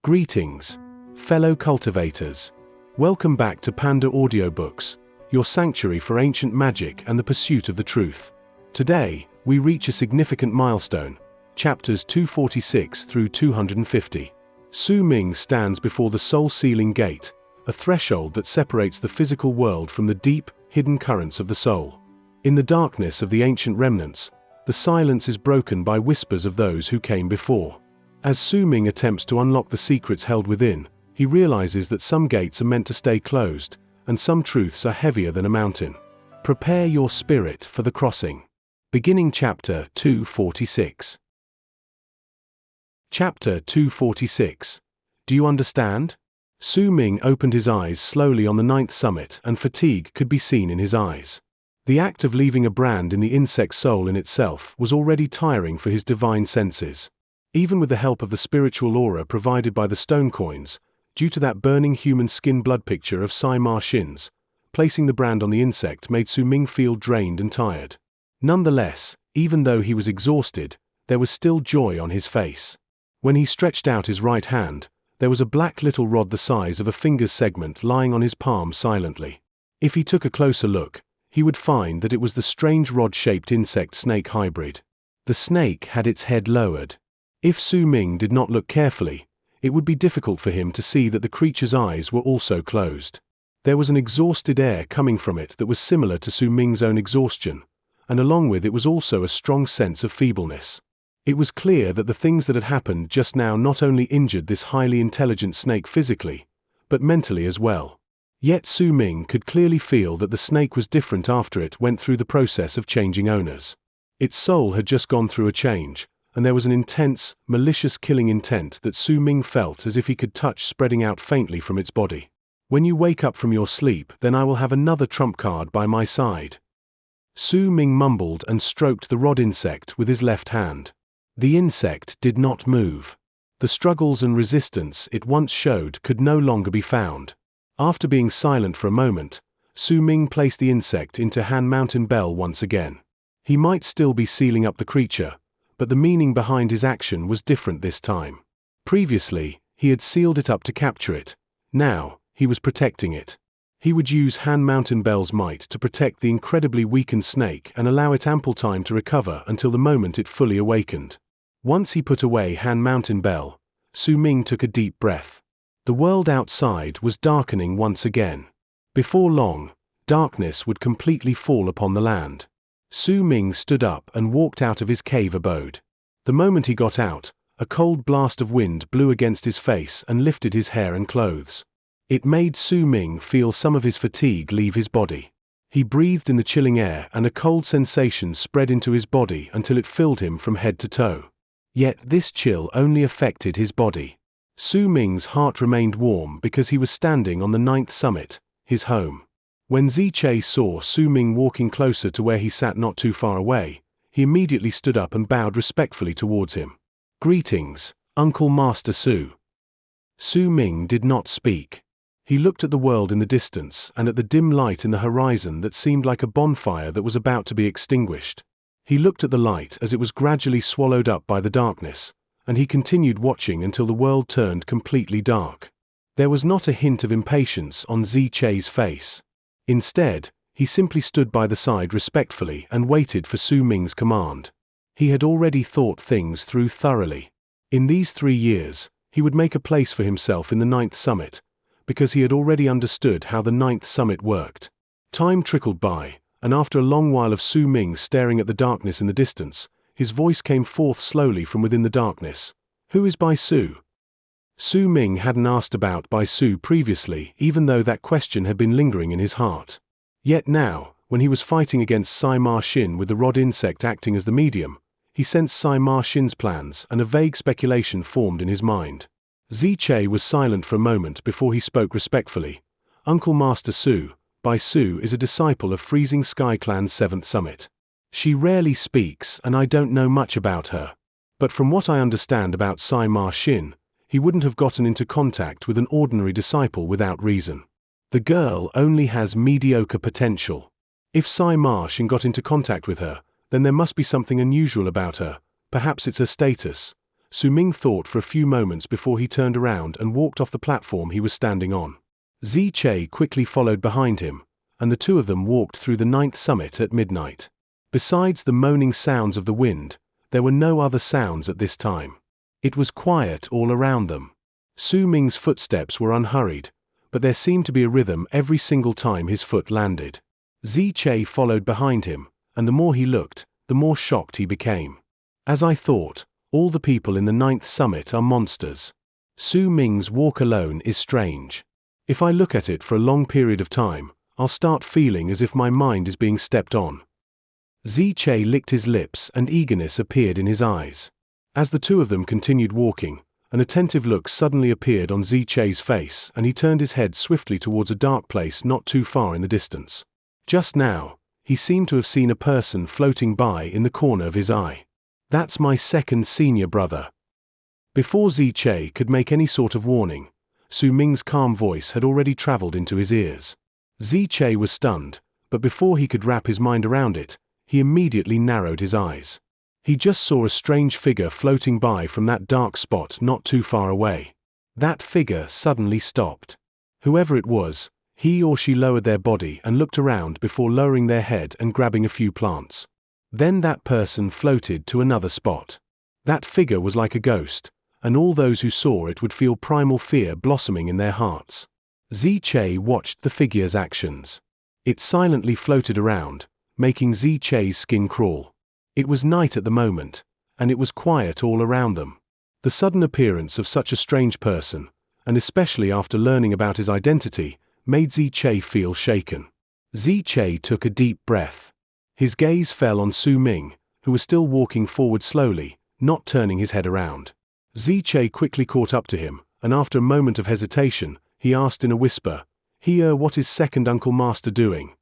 Greetings, fellow cultivators. Welcome back to Panda AudioBooks, your sanctuary for ancient magic and the pursuit of the truth. Today, we reach a significant milestone, chapters 246 through 250. Su Ming stands before the soul-sealing gate, a threshold that separates the physical world from the deep, hidden currents of the soul. In the darkness of the ancient remnants, the silence is broken by whispers of those who came before. As Su Ming attempts to unlock the secrets held within, he realizes that some gates are meant to stay closed, and some truths are heavier than a mountain. Prepare your spirit for the crossing. Beginning chapter 246. Chapter 246. Do you understand? Su Ming opened his eyes slowly on the ninth summit, and fatigue could be seen in his eyes. The act of leaving a brand in the insect's soul in itself was already tiring for his divine senses. Even with the help of the spiritual aura provided by the stone coins, due to that burning human skin blood picture of Xianxia shins, placing the brand on the insect made Su Ming feel drained and tired. Nonetheless, even though he was exhausted, there was still joy on his face. When he stretched out his right hand, there was a black little rod the size of a finger's segment lying on his palm silently. If he took a closer look, he would find that it was the strange rod-shaped insect-snake hybrid. The snake had its head lowered. If Su Ming did not look carefully, it would be difficult for him to see that the creature's eyes were also closed. There was an exhausted air coming from it that was similar to Su Ming's own exhaustion, and along with it was also a strong sense of feebleness. It was clear that the things that had happened just now not only injured this highly intelligent snake physically, but mentally as well. Yet Su Ming could clearly feel that the snake was different after it went through the process of changing owners. Its soul had just gone through a change, and there was an intense, malicious killing intent that Su Ming felt as if he could touch spreading out faintly from its body. When you wake up from your sleep, then I will have another trump card by my side. Su Ming mumbled and stroked the rod insect with his left hand. The insect did not move. The struggles and resistance it once showed could no longer be found. After being silent for a moment, Su Ming placed the insect into Han Mountain Bell once again. He might still be sealing up the creature, but the meaning behind his action was different this time. Previously, he had sealed it up to capture it. Now, he was protecting it. He would use Han Mountain Bell's might to protect the incredibly weakened snake and allow it ample time to recover until the moment it fully awakened. Once he put away Han Mountain Bell, Su Ming took a deep breath. The world outside was darkening once again. Before long, darkness would completely fall upon the land. Su Ming stood up and walked out of his cave abode. The moment he got out, a cold blast of wind blew against his face and lifted his hair and clothes. It made Su Ming feel some of his fatigue leave his body. He breathed in the chilling air and a cold sensation spread into his body until it filled him from head to toe. Yet this chill only affected his body. Su Ming's heart remained warm because he was standing on the ninth summit, his home. When Xianxia saw Su Ming walking closer to where he sat not too far away, he immediately stood up and bowed respectfully towards him. "Greetings, Uncle Master Su." Su Ming did not speak. He looked at the world in the distance and at the dim light in the horizon that seemed like a bonfire that was about to be extinguished. He looked at the light as it was gradually swallowed up by the darkness, and he continued watching until the world turned completely dark. There was not a hint of impatience on Xianxia's face. Instead, he simply stood by the side respectfully and waited for Su Ming's command. He had already thought things through thoroughly. In these 3 years, he would make a place for himself in the ninth summit, because he had already understood how the ninth summit worked. Time trickled by, and after a long while of Su Ming staring at the darkness in the distance, his voice came forth slowly from within the darkness. "Who is Bai Su?" Su Ming hadn't asked about Bai Su previously, even though that question had been lingering in his heart. Yet now, when he was fighting against Xianxia Shin with the rod insect acting as the medium, he sensed Xianxia Shin's plans and a vague speculation formed in his mind. Xianxia was silent for a moment before he spoke respectfully. "Uncle Master Su, Bai Su is a disciple of Freezing Sky Clan's 7th summit. She rarely speaks and I don't know much about her. But from what I understand about Xianxia Shin, he wouldn't have gotten into contact with an ordinary disciple without reason. The girl only has mediocre potential. If Xianxia Shin got into contact with her, then there must be something unusual about her, perhaps it's her status, Su Ming thought for a few moments before he turned around and walked off the platform he was standing on. Xianxia quickly followed behind him, and the two of them walked through the 9th summit at midnight. Besides the moaning sounds of the wind, there were no other sounds at this time. It was quiet all around them. Su Ming's footsteps were unhurried, but there seemed to be a rhythm every single time his foot landed. Xianxia followed behind him, and the more he looked, the more shocked he became. As I thought, all the people in the 9th summit are monsters. Su Ming's walk alone is strange. If I look at it for a long period of time, I'll start feeling as if my mind is being stepped on. Xianxia licked his lips and eagerness appeared in his eyes. As the two of them continued walking, an attentive look suddenly appeared on Xianxia's face and he turned his head swiftly towards a dark place not too far in the distance. Just now, he seemed to have seen a person floating by in the corner of his eye. That's my second senior brother. Before Xianxia could make any sort of warning, Su Ming's calm voice had already traveled into his ears. Xianxia was stunned, but before he could wrap his mind around it, he immediately narrowed his eyes. He just saw a strange figure floating by from that dark spot not too far away. That figure suddenly stopped. Whoever it was, he or she lowered their body and looked around before lowering their head and grabbing a few plants. Then that person floated to another spot. That figure was like a ghost, and all those who saw it would feel primal fear blossoming in their hearts. Xianxia watched the figure's actions. It silently floated around, making Xianxia's skin crawl. It was night at the moment, and it was quiet all around them. The sudden appearance of such a strange person, and especially after learning about his identity, made Xianxia feel shaken. Xianxia took a deep breath. His gaze fell on Su Ming, who was still walking forward slowly, not turning his head around. Xianxia quickly caught up to him, and after a moment of hesitation, he asked in a whisper, what is second Uncle Master doing?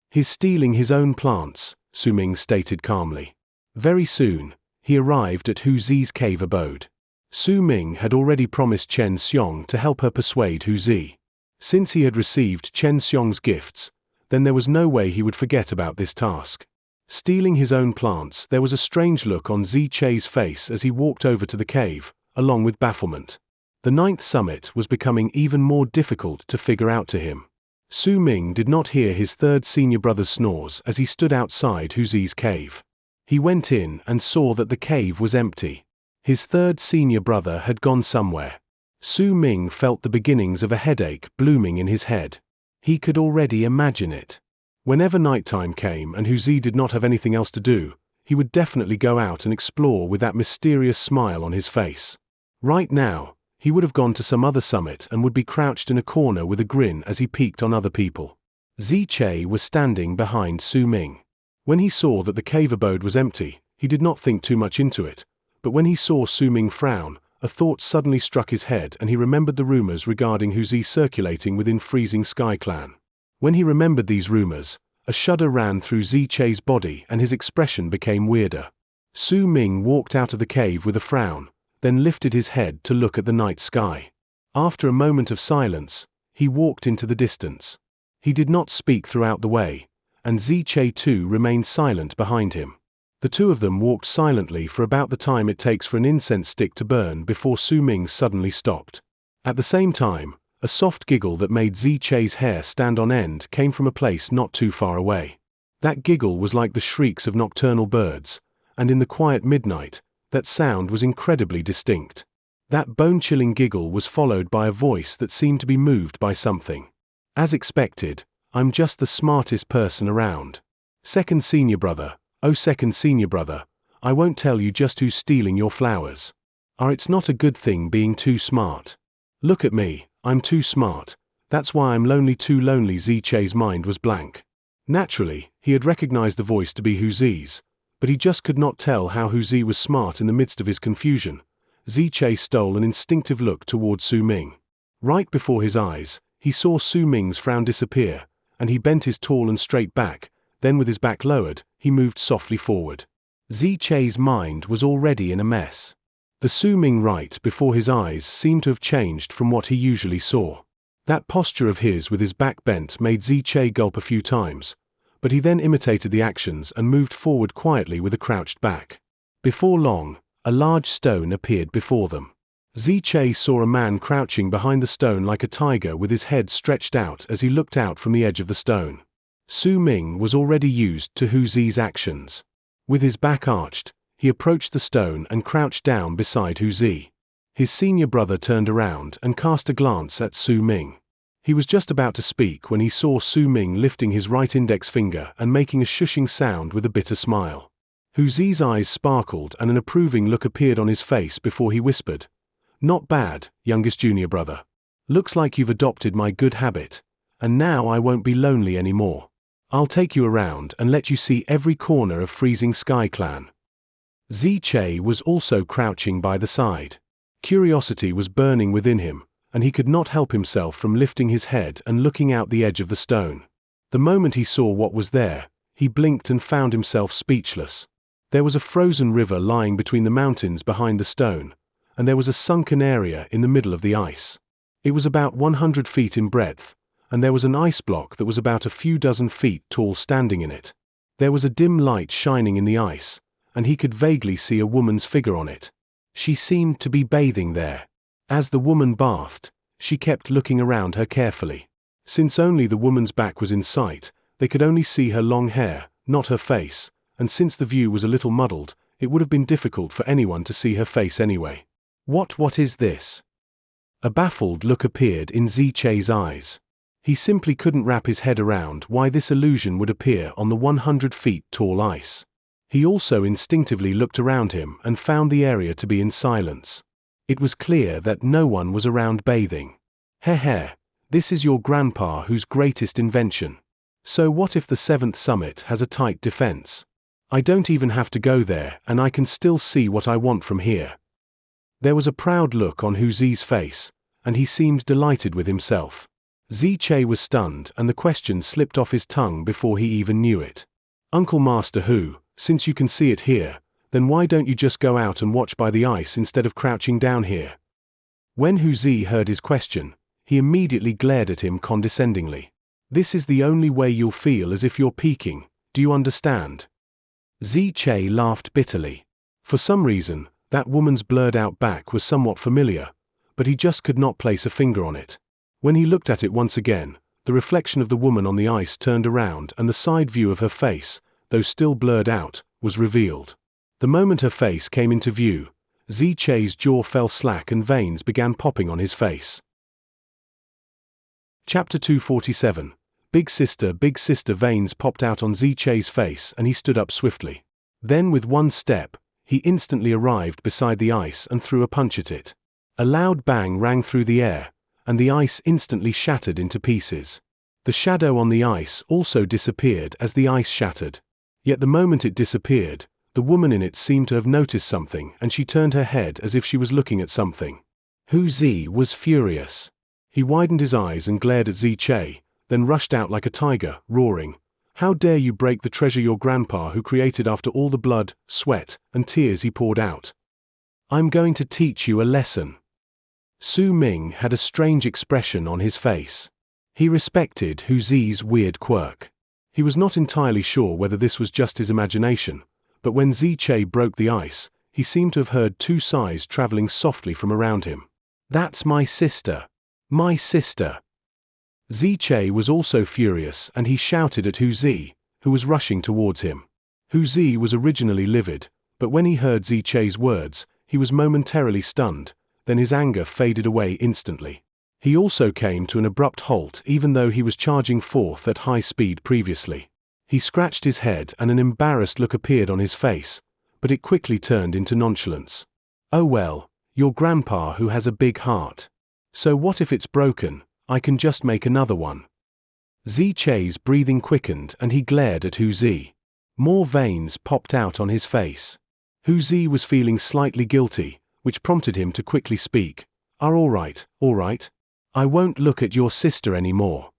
He's stealing his own plants, Su Ming stated calmly. Very soon, he arrived at Hu Zi's cave abode. Su Ming had already promised Chen Xiong to help her persuade Hu Zi. Since he had received Chen Xiong's gifts, then there was no way he would forget about this task. Stealing his own plants, there was a strange look on Xianxia's face as he walked over to the cave, along with bafflement. The 9th summit was becoming even more difficult to figure out to him. Su Ming did not hear his third senior brother's snores as he stood outside Hu Zi's cave. He went in and saw that the cave was empty. His third senior brother had gone somewhere. Su Ming felt the beginnings of a headache blooming in his head. He could already imagine it. Whenever nighttime came and Hu Zi did not have anything else to do, he would definitely go out and explore with that mysterious smile on his face. Right now, he would have gone to some other summit and would be crouched in a corner with a grin as he peeked on other people. Xianxia was standing behind Su Ming. When he saw that the cave abode was empty, he did not think too much into it, but when he saw Su Ming frown, a thought suddenly struck his head and he remembered the rumors regarding Hu Zi circulating within Freezing Sky Clan. When he remembered these rumors, a shudder ran through Xianxia's body and his expression became weirder. Su Ming walked out of the cave with a frown, then lifted his head to look at the night sky. After a moment of silence, he walked into the distance. He did not speak throughout the way, and Xianxia too remained silent behind him. The two of them walked silently for about the time it takes for an incense stick to burn before Su Ming suddenly stopped. At the same time, a soft giggle that made Xianxia's hair stand on end came from a place not too far away. That giggle was like the shrieks of nocturnal birds, and in the quiet midnight, that sound was incredibly distinct. That bone-chilling giggle was followed by a voice that seemed to be moved by something. As expected, I'm just the smartest person around. Second senior brother, oh second senior brother, I won't tell you just who's stealing your flowers. It's not a good thing being too smart. Look at me, I'm too smart, that's why I'm lonely, too lonely. Xianxia's mind was blank. Naturally, he had recognized the voice to be Hu Zi's, but he just could not tell how Hu Zi was smart in the midst of his confusion. Xianxia stole an instinctive look toward Su Ming. Right before his eyes, he saw Su Ming's frown disappear, and he bent his tall and straight back, then with his back lowered, he moved softly forward. Xianxia's mind was already in a mess. The Su Ming right before his eyes seemed to have changed from what he usually saw. That posture of his with his back bent made Xianxia gulp a few times, but he then imitated the actions and moved forward quietly with a crouched back. Before long, A large stone appeared before them. Xianxia saw a man crouching behind the stone like a tiger with his head stretched out as he looked out from the edge of the stone. Su Ming was already used to Hu Zi's actions. With his back arched, he approached the stone and crouched down beside Hu Zi. His senior brother turned around and cast a glance at Su Ming. He was just about to speak when he saw Su Ming lifting his right index finger and making a shushing sound with a bitter smile. Hu Zi's eyes sparkled and an approving look appeared on his face before he whispered, "Not bad, youngest junior brother. Looks like you've adopted my good habit, and now I won't be lonely anymore. I'll take you around and let you see every corner of Freezing Sky Clan." Xianxia was also crouching by the side. Curiosity was burning within him, and he could not help himself from lifting his head and looking out the edge of the stone. The moment he saw what was there, he blinked and found himself speechless. There was a frozen river lying between the mountains behind the stone, and there was a sunken area in the middle of the ice. It was about 100 feet in breadth, and there was an ice block that was about a few dozen feet tall standing in it. There was a dim light shining in the ice, and he could vaguely see a woman's figure on it. She seemed to be bathing there. As the woman bathed, she kept looking around her carefully. Since only the woman's back was in sight, they could only see her long hair, not her face, and since the view was a little muddled, it would have been difficult for anyone to see her face anyway. What is this? A baffled look appeared in Xianxia's eyes. He simply couldn't wrap his head around why this illusion would appear on the 100 feet tall ice. He also instinctively looked around him and found the area to be in silence. It was clear that no one was around bathing. Heh, this is your grandpa whose greatest invention. So what if the 7th summit has a tight defense? I don't even have to go there and I can still see what I want from here. There was a proud look on Hu Zi's face, and he seemed delighted with himself. Xianxia was stunned and the question slipped off his tongue before he even knew it. Uncle Master Hu, since you can see it here, then why don't you just go out and watch by the ice instead of crouching down here? When Hu Zi heard his question, he immediately glared at him condescendingly. This is the only way you'll feel as if you're peeking, do you understand? Xianxia laughed bitterly. For some reason, that woman's blurred-out back was somewhat familiar, but he just could not place a finger on it. When he looked at it once again, the reflection of the woman on the ice turned around and the side view of her face, though still blurred out, was revealed. The moment her face came into view, Xianxia's jaw fell slack and veins began popping on his face. Chapter 247. Big sister, veins popped out on Xianxia's face and he stood up swiftly. Then with one step, he instantly arrived beside the ice and threw a punch at it. A loud bang rang through the air, and the ice instantly shattered into pieces. The shadow on the ice also disappeared as the ice shattered. Yet the moment it disappeared, the woman in it seemed to have noticed something and she turned her head as if she was looking at something. Hu Zi was furious. He widened his eyes and glared at Xianxia, then rushed out like a tiger, roaring, "How dare you break the treasure your grandpa who created after all the blood, sweat, and tears he poured out? I'm going to teach you a lesson." Su Ming had a strange expression on his face. He respected Hu Zi's weird quirk. He was not entirely sure whether this was just his imagination, but when Xianxia broke the ice, he seemed to have heard two sighs traveling softly from around him. "That's my sister. My sister." Xianxia was also furious and he shouted at Hu Zi, who was rushing towards him. Hu Zi was originally livid, but when he heard Xianxia's words, he was momentarily stunned, then his anger faded away instantly. He also came to an abrupt halt even though he was charging forth at high speed previously. He scratched his head and an embarrassed look appeared on his face, but it quickly turned into nonchalance. "Oh well, your grandpa who has a big heart. So what if it's broken? I can just make another one." Xianxia's breathing quickened and he glared at Hu Zi. More veins popped out on his face. Hu Zi was feeling slightly guilty, which prompted him to quickly speak. All right. I won't look at your sister anymore."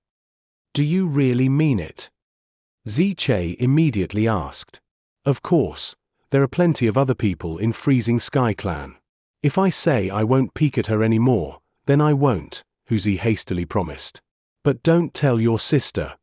"Do you really mean it?" Xianxia immediately asked. "Of course, there are plenty of other people in Freezing Sky Clan. If I say I won't peek at her anymore, then I won't," Hu Zi hastily promised. "But don't tell your sister."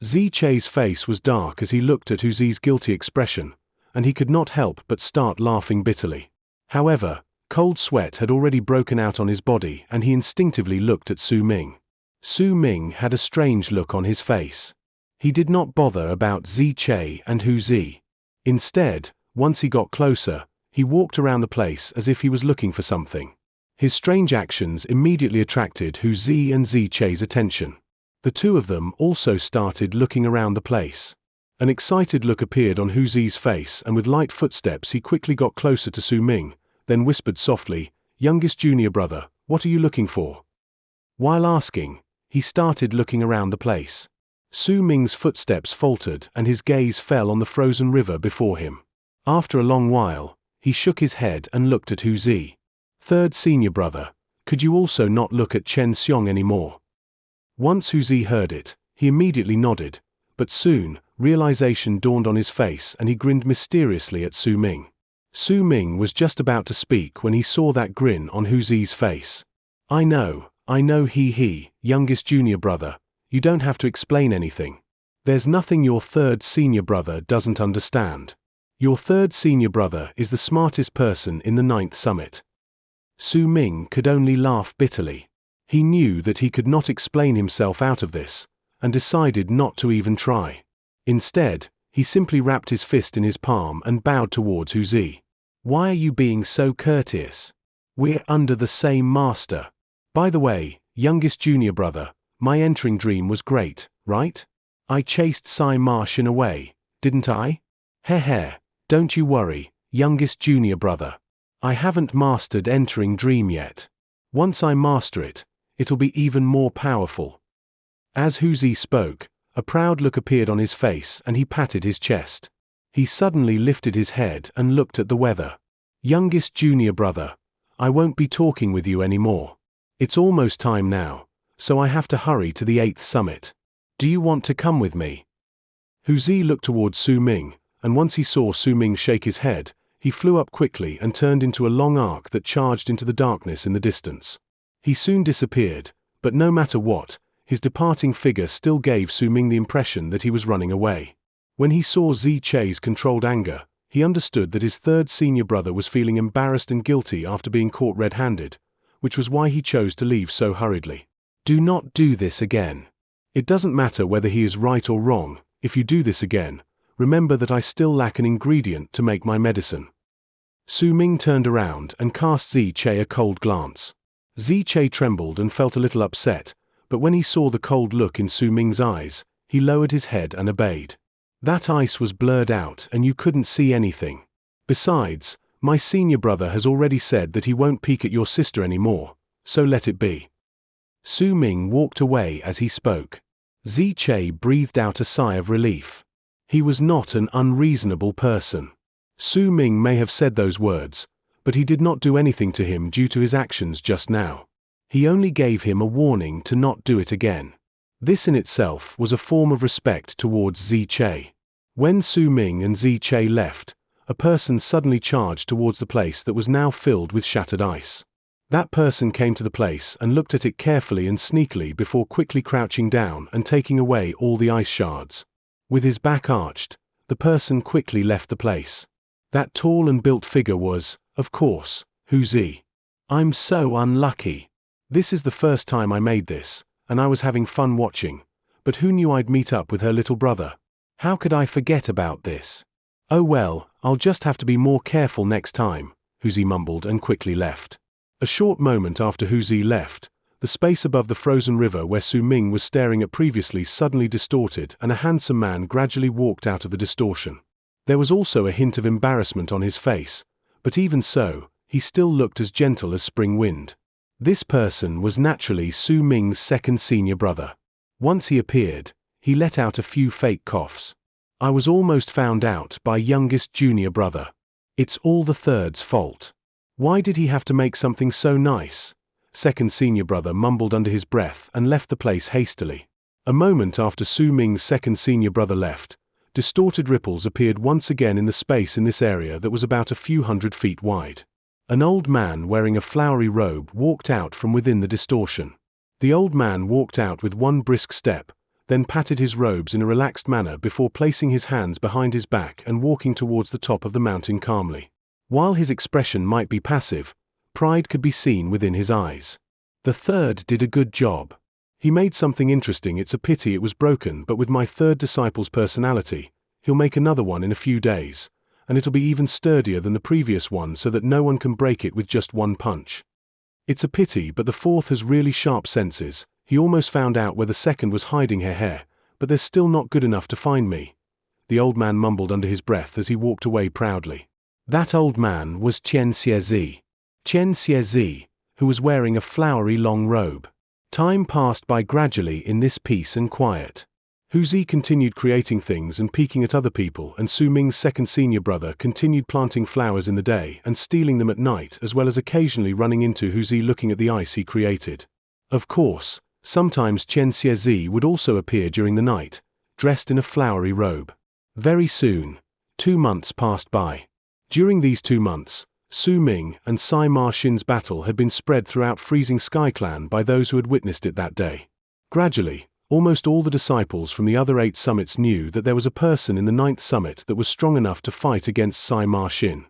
Xianxia's face was dark as he looked at Hu Zi's guilty expression, and he could not help but start laughing bitterly. However, cold sweat had already broken out on his body and he instinctively looked at Su Ming. Su Ming had a strange look on his face. He did not bother about Xianxia and Hu Zi. Instead, once he got closer, he walked around the place as if he was looking for something. His strange actions immediately attracted Hu Zi and Xianxia's attention. The two of them also started looking around the place. An excited look appeared on Hu Zi's face and with light footsteps he quickly got closer to Su Ming, then whispered softly, "Youngest junior brother, what are you looking for?" While asking, he started looking around the place. Su Ming's footsteps faltered and his gaze fell on the frozen river before him. After a long while, he shook his head and looked at Hu Zi. "Third senior brother, could you also not look at Xianxia anymore?" Once Hu Zi heard it, he immediately nodded, but soon, realization dawned on his face and he grinned mysteriously at Su Ming. Su Ming was just about to speak when he saw that grin on Hu Zi's face. I know, youngest junior brother, you don't have to explain anything. There's nothing your third senior brother doesn't understand. Your third senior brother is the smartest person in the 9th summit." Su Ming could only laugh bitterly. He knew that he could not explain himself out of this, and decided not to even try. Instead, he simply wrapped his fist in his palm and bowed towards Hu Zi. "Why are you being so courteous? We're under the same master. By the way, youngest junior brother, my entering dream was great, right? I chased Sai Martian away, didn't I? Heh, don't you worry, youngest junior brother. I haven't mastered entering dream yet. Once I master it, it'll be even more powerful." As Hu Zi spoke, a proud look appeared on his face and he patted his chest. He suddenly lifted his head and looked at the weather. "Youngest junior brother, I won't be talking with you anymore. It's almost time now, so I have to hurry to the 8th summit. Do you want to come with me?" Hu Zi looked towards Su Ming, and once he saw Su Ming shake his head, he flew up quickly and turned into a long arc that charged into the darkness in the distance. He soon disappeared, but no matter what, his departing figure still gave Su Ming the impression that he was running away. When he saw Xianxia's controlled anger, he understood that his third senior brother was feeling embarrassed and guilty after being caught red-handed, which was why he chose to leave so hurriedly. "Do not do this again. It doesn't matter whether he is right or wrong, if you do this again, remember that I still lack an ingredient to make my medicine." Su Ming turned around and cast Xianxia a cold glance. Xianxia trembled and felt a little upset, but when he saw the cold look in Su Ming's eyes, he lowered his head and obeyed. "That ice was blurred out and you couldn't see anything. Besides, my senior brother has already said that he won't peek at your sister anymore, so let it be." Su Ming walked away as he spoke. Xianxia breathed out a sigh of relief. He was not an unreasonable person. Su Ming may have said those words, but he did not do anything to him due to his actions just now. He only gave him a warning to not do it again. This in itself was a form of respect towards Xianxia. When Su Ming and Xianxia left, a person suddenly charged towards the place that was now filled with shattered ice. That person came to the place and looked at it carefully and sneakily before quickly crouching down and taking away all the ice shards. With his back arched, the person quickly left the place. That tall and built figure was, of course, Hu Zi. "I'm so unlucky. This is the first time I made this, and I was having fun watching, but who knew I'd meet up with her little brother? How could I forget about this? Oh well, I'll just have to be more careful next time," Hu Zi mumbled and quickly left. A short moment after Hu Zi left, the space above the frozen river where Su Ming was staring at previously suddenly distorted and a handsome man gradually walked out of the distortion. There was also a hint of embarrassment on his face, but even so, he still looked as gentle as spring wind. This person was naturally Su Ming's second senior brother. Once he appeared, he let out a few fake coughs. "I was almost found out by youngest junior brother. It's all the third's fault. Why did he have to make something so nice?" Second senior brother mumbled under his breath and left the place hastily. A moment after Su Ming's second senior brother left, distorted ripples appeared once again in the space in this area that was about a few 100 feet wide. An old man wearing a flowery robe walked out from within the distortion. The old man walked out with one brisk step, then patted his robes in a relaxed manner before placing his hands behind his back and walking towards the top of the mountain calmly. While his expression might be passive, pride could be seen within his eyes. The third did a good job. He made something interesting. It's a pity it was broken, but with my third disciple's personality, he'll make another one in a few days, and it'll be even sturdier than the previous one so that no one can break it with just one punch. It's a pity, but the fourth has really sharp senses. He almost found out where the second was hiding her hair, but they're still not good enough to find me. The old man mumbled under his breath as he walked away proudly. That old man was Xianxia. Xianxia, who was wearing a flowery long robe. Time passed by gradually in this peace and quiet. Zi continued creating things and peeking at other people, and Su Ming's second senior brother continued planting flowers in the day and stealing them at night, as well as occasionally running into Zi looking at the ice he created. Of course, sometimes Xianxia would also appear during the night, dressed in a flowery robe. Very soon, 2 months passed by. During these 2 months, Su Ming and Sai Ma Xin's battle had been spread throughout Freezing Sky Clan by those who had witnessed it that day. Gradually, almost all the disciples from the other 8 summits knew that there was a person in the 9th summit that was strong enough to fight against Sai Ma Xin.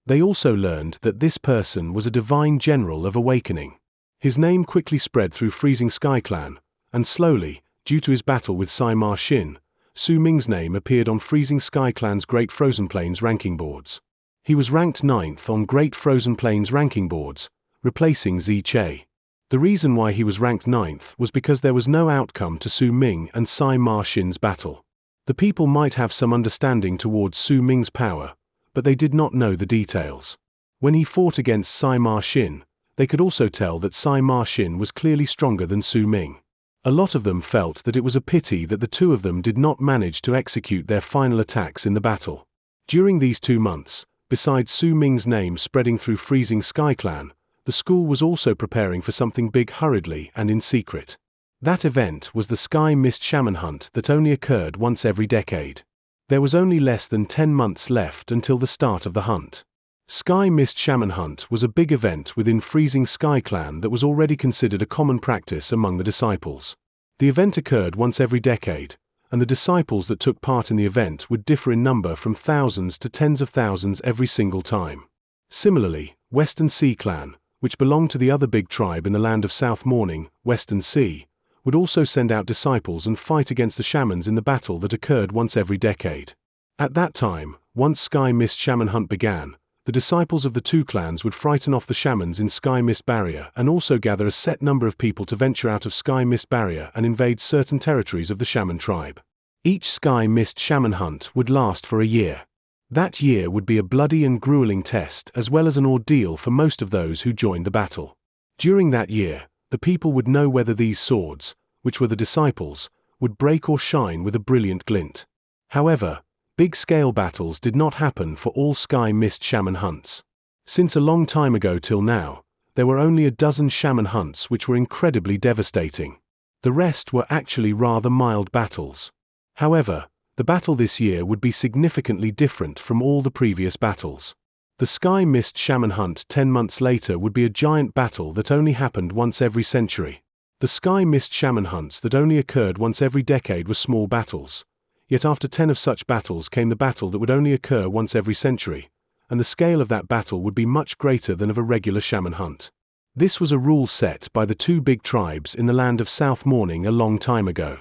They also learned that this person was a divine general of awakening. His name quickly spread through Freezing Sky Clan, and slowly, due to his battle with Sai Ma Xin, Su Ming's name appeared on Freezing Sky Clan's Great Frozen Plains ranking boards. He was ranked 9th on Great Frozen Plains ranking boards, replacing Xianxia. The reason why he was ranked 9th was because there was no outcome to Su Ming and Sai Ma Xin's battle. The people might have some understanding towards Su Ming's power, but they did not know the details. When he fought against Sai Ma Xin, they could also tell that Sai Ma Xin was clearly stronger than Su Ming. A lot of them felt that it was a pity that the two of them did not manage to execute their final attacks in the battle. During these 2 months, besides Su Ming's name spreading through Freezing Sky Clan, the school was also preparing for something big hurriedly and in secret. That event was the Sky Mist Shaman Hunt that only occurred once every decade. There was only less than 10 months left until the start of the hunt. Sky Mist Shaman Hunt was a big event within Freezing Sky Clan that was already considered a common practice among the disciples. The event occurred once every decade, and the disciples that took part in the event would differ in number from thousands to tens of thousands every single time. Similarly, Western Sea Clan, which belonged to the other big tribe in the land of South Morning, Western Sea, would also send out disciples and fight against the shamans in the battle that occurred once every decade. At that time, once Sky Mist Shaman Hunt began, the disciples of the 2 clans would frighten off the shamans in Sky Mist Barrier and also gather a set number of people to venture out of Sky Mist Barrier and invade certain territories of the shaman tribe. Each Sky Mist Shaman Hunt would last for a year. That year would be a bloody and grueling test as well as an ordeal for most of those who joined the battle. During that year, the people would know whether these swords, which were the disciples, would break or shine with a brilliant glint. However, big-scale battles did not happen for all Sky Mist Shaman Hunts. Since a long time ago till now, there were only a dozen shaman hunts which were incredibly devastating. The rest were actually rather mild battles. However, the battle this year would be significantly different from all the previous battles. The Sky Mist Shaman Hunt 10 months later would be a giant battle that only happened once every century. The Sky Mist Shaman Hunts that only occurred once every decade were small battles. Yet after 10 of such battles came the battle that would only occur once every century, and the scale of that battle would be much greater than of a regular shaman hunt. This was a rule set by the 2 big tribes in the land of South Morning a long time ago.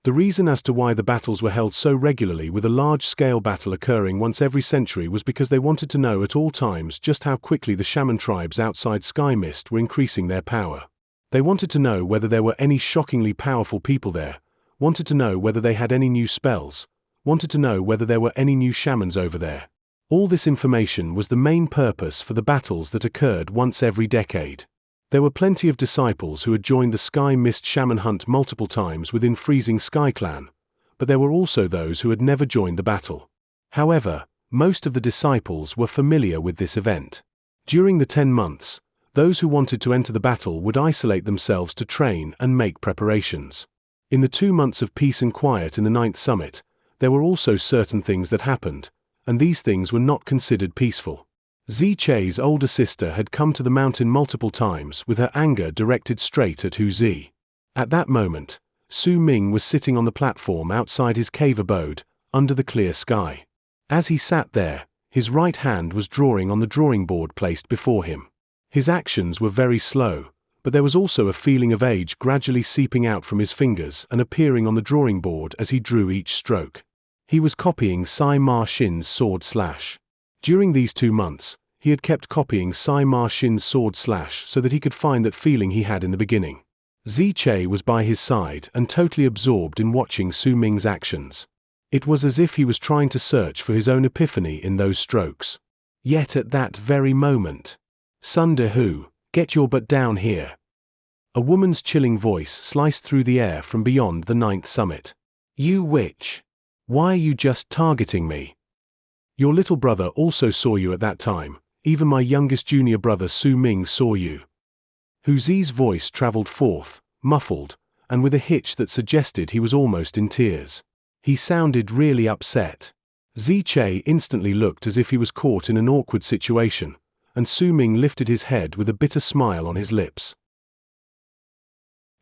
The reason as to why the battles were held so regularly with a large-scale battle occurring once every century was because they wanted to know at all times just how quickly the shaman tribes outside Sky Mist were increasing their power. They wanted to know whether there were any shockingly powerful people there, wanted to know whether they had any new spells, wanted to know whether there were any new shamans over there. All this information was the main purpose for the battles that occurred once every decade. There were plenty of disciples who had joined the Sky Mist Shaman Hunt multiple times within Freezing Sky Clan, but there were also those who had never joined the battle. However, most of the disciples were familiar with this event. During the 10 months, those who wanted to enter the battle would isolate themselves to train and make preparations. In the 2 months of peace and quiet in the 9th summit, there were also certain things that happened, and these things were not considered peaceful. Xianxia's older sister had come to the mountain multiple times with her anger directed straight at Zi. At that moment, Su Ming was sitting on the platform outside his cave abode, under the clear sky. As he sat there, His right hand was drawing on the drawing board placed before him. His actions were very slow, but there was also a feeling of age gradually seeping out from his fingers and appearing on the drawing board as he drew each stroke. He was copying Sai Ma Xin's sword slash. During these 2 months, he had kept copying Sai Ma Xin's sword slash so that he could find that feeling he had in the beginning. Xianxia was by his side and totally absorbed in watching Su Ming's actions. It was as if he was trying to search for his own epiphany in those strokes. Yet at that very moment, "Sun De, get your butt down here." A woman's chilling voice sliced through the air from beyond the 9th summit. "You witch! Why are you just targeting me? Your little brother also saw you at that time, even my youngest junior brother Su Ming saw you." Hu Zi's voice traveled forth, muffled, and with a hitch that suggested he was almost in tears. He sounded really upset. Xianxia instantly looked as if he was caught in an awkward situation, and Su Ming lifted his head with a bitter smile on his lips.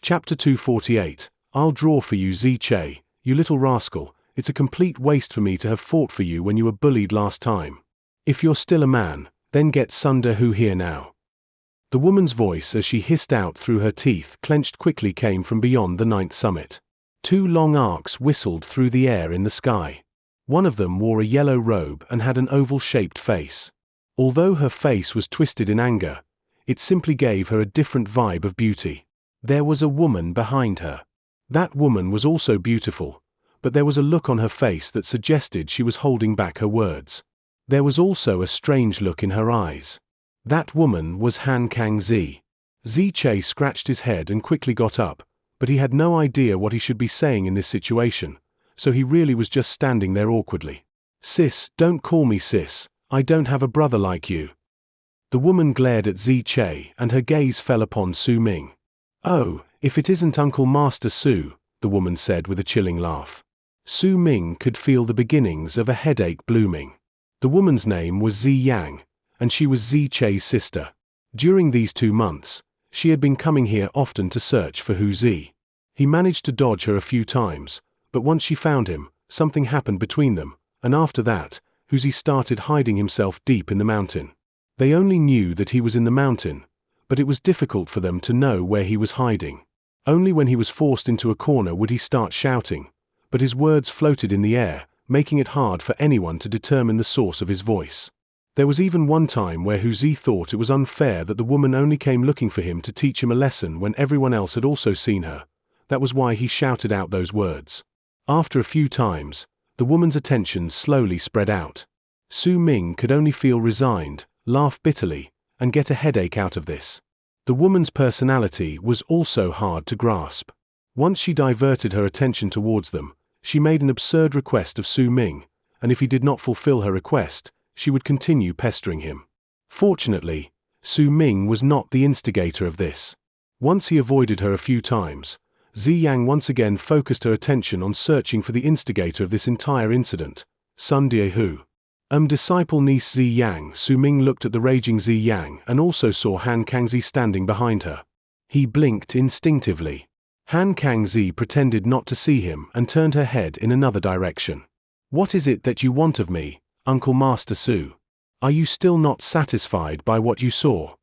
Chapter 248. I'll draw for you, Xianxia, you little rascal. It's a complete waste for me to have fought for you when you were bullied last time. If you're still a man, then get Sun De here now. The woman's voice as she hissed out through her teeth clenched quickly came from beyond the 9th summit. 2 long arcs whistled through the air in the sky. One of them wore a yellow robe and had an oval-shaped face. Although her face was twisted in anger, it simply gave her a different vibe of beauty. There was a woman behind her. That woman was also beautiful, but there was a look on her face that suggested she was holding back her words. There was also a strange look in her eyes. That woman was Han Kangzi. Xianxia scratched his head and quickly got up, but he had no idea what he should be saying in this situation, so he really was just standing there awkwardly. "Sis, don't call me sis, I don't have a brother like you." The woman glared at Xianxia and her gaze fell upon Su Ming. "Oh, if it isn't Uncle Master Su," the woman said with a chilling laugh. Su Ming could feel the beginnings of a headache blooming. The woman's name was Xiang, and she was Xianxia's sister. During these 2 months, she had been coming here often to search for Hu Zi. He managed to dodge her a few times, but once she found him, something happened between them, and after that, Hu Zi started hiding himself deep in the mountain. They only knew that he was in the mountain, but it was difficult for them to know where he was hiding. Only when he was forced into a corner would he start shouting, but his words floated in the air, making it hard for anyone to determine the source of his voice. There was even one time where Hu Zi thought it was unfair that the woman only came looking for him to teach him a lesson when everyone else had also seen her. That was why he shouted out those words. After a few times, the woman's attention slowly spread out. Su Ming could only feel resigned, laugh bitterly, and get a headache out of this. The woman's personality was also hard to grasp. Once she diverted her attention towards them, she made an absurd request of Su Ming, and if he did not fulfill her request, she would continue pestering him. Fortunately, Su Ming was not the instigator of this. Once he avoided her a few times, Xiang once again focused her attention on searching for the instigator of this entire incident, Sun De. Disciple niece Xiang. Su Ming looked at the raging Xiang and also saw Han Kangzi standing behind her. He blinked instinctively. Han Kangzi pretended not to see him and turned her head in another direction. "What is it that you want of me, Uncle Master Su? Are you still not satisfied by what you saw?"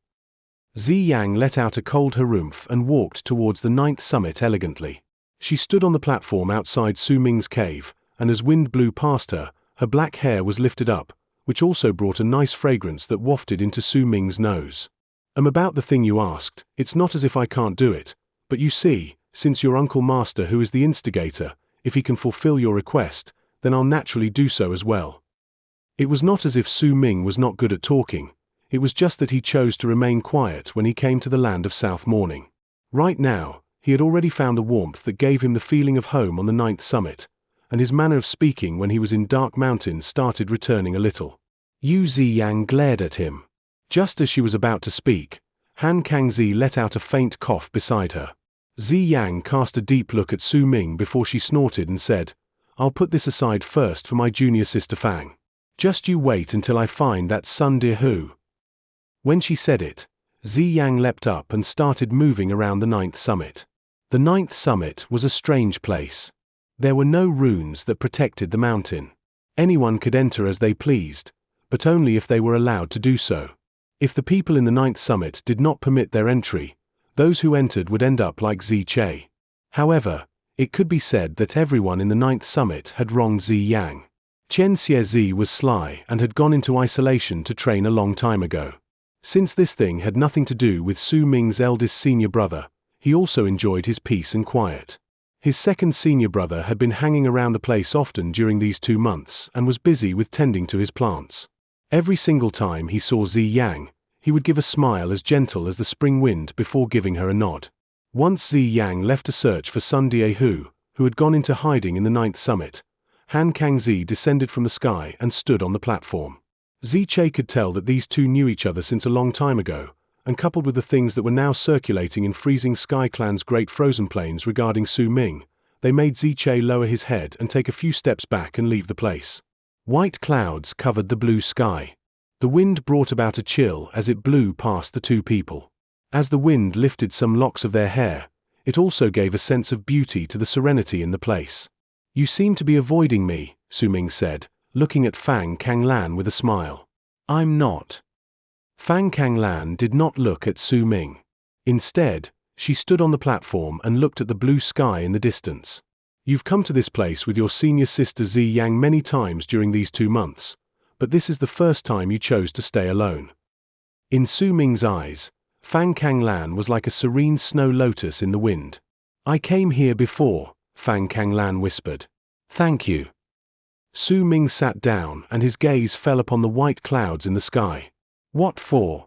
Xiang let out a cold harumph and walked towards the 9th summit elegantly. She stood on the platform outside Su Ming's cave, and as wind blew past her, her black hair was lifted up, which also brought a nice fragrance that wafted into Su Ming's nose. About the thing you asked, it's not as if I can't do it, but you see, since your Uncle Master who is the instigator, if he can fulfill your request, then I'll naturally do so as well." It was not as if Su Ming was not good at talking, it was just that he chose to remain quiet when he came to the land of South Morning. Right now, he had already found the warmth that gave him the feeling of home on the 9th summit, and his manner of speaking when he was in Dark Mountain started returning a little. Yu Ziyang glared at him. Just as she was about to speak, Han Kangzi let out a faint cough beside her. Ziyang cast a deep look at Su Ming before she snorted and said, "I'll put this aside first for my junior sister Fang. Just you wait until I find that Sun De." When she said it, Ziyang leapt up and started moving around the 9th summit. The 9th summit was a strange place. There were no runes that protected the mountain. Anyone could enter as they pleased, but only if they were allowed to do so. If the people in the Ninth Summit did not permit their entry, those who entered would end up like Xianxia. However, it could be said that everyone in the Ninth Summit had wronged Xianxia. Xianxia was sly and had gone into isolation to train a long time ago. Since this thing had nothing to do with Su Ming's eldest senior brother, he also enjoyed his peace and quiet. His second senior brother had been hanging around the place often during these 2 months and was busy with tending to his plants. Every single time he saw Xianxia, he would give a smile as gentle as the spring wind before giving her a nod. Once Xianxia left to search for Sun Diehu, who had gone into hiding in the Ninth Summit, Han Kangzi descended from the sky and stood on the platform. Xianxia could tell that these two knew each other since a long time ago, and coupled with the things that were now circulating in Freezing Sky Clan's Great Frozen Plains regarding Su Ming, they made Xianxia lower his head and take a few steps back and leave the place. White clouds covered the blue sky. The wind brought about a chill as it blew past the two people. As the wind lifted some locks of their hair, it also gave a sense of beauty to the serenity in the place. "You seem to be avoiding me," Su Ming said, looking at Fang Kanglan with a smile. "I'm not." Fang Kanglan did not look at Su Ming. Instead, she stood on the platform and looked at the blue sky in the distance. "You've come to this place with your senior sister Xianxia many times during these 2 months, but this is the first time you chose to stay alone." In Su Ming's eyes, Fang Kanglan was like a serene snow lotus in the wind. "I came here before," Fang Kanglan whispered. "Thank you." Su Ming sat down and his gaze fell upon the white clouds in the sky. "What for?"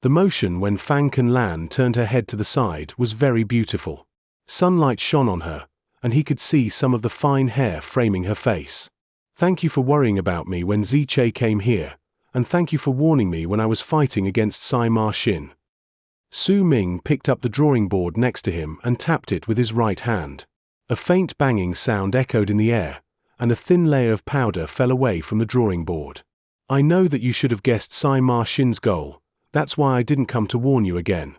The motion when Fang Kanglan turned her head to the side was very beautiful. Sunlight shone on her, and he could see some of the fine hair framing her face. "Thank you for worrying about me when Xianxia came here, and thank you for warning me when I was fighting against Sima Xin." Su Ming picked up the drawing board next to him and tapped it with his right hand. A faint banging sound echoed in the air, and a thin layer of powder fell away from the drawing board. "I know that you should have guessed Sima Xin's goal, that's why I didn't come to warn you again."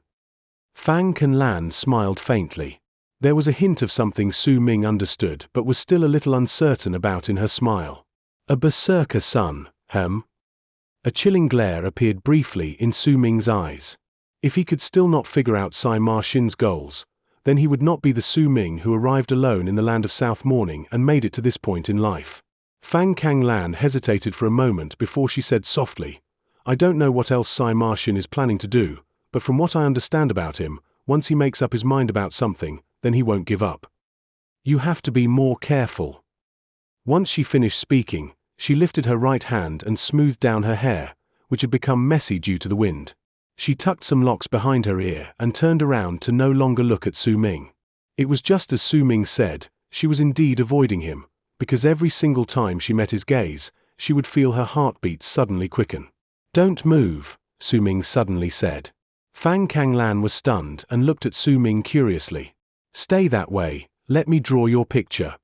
Fang Kanglan smiled faintly. There was a hint of something Su Ming understood but was still a little uncertain about in her smile. "A Berserker son, A chilling glare appeared briefly in Su Ming's eyes. If he could still not figure out Sima Xin's goals, then he would not be the Su Ming who arrived alone in the land of South Morning and made it to this point in life. Fang Kanglan hesitated for a moment before she said softly, "I don't know what else Sima Xin is planning to do, but from what I understand about him, once he makes up his mind about something, then he won't give up. You have to be more careful." Once she finished speaking, she lifted her right hand and smoothed down her hair, which had become messy due to the wind. She tucked some locks behind her ear and turned around to no longer look at Su Ming. It was just as Su Ming said, she was indeed avoiding him, because every single time she met his gaze, she would feel her heartbeat suddenly quicken. "Don't move," Su Ming suddenly said. Fang Kanglan was stunned and looked at Su Ming curiously. "Stay that way, let me draw your picture."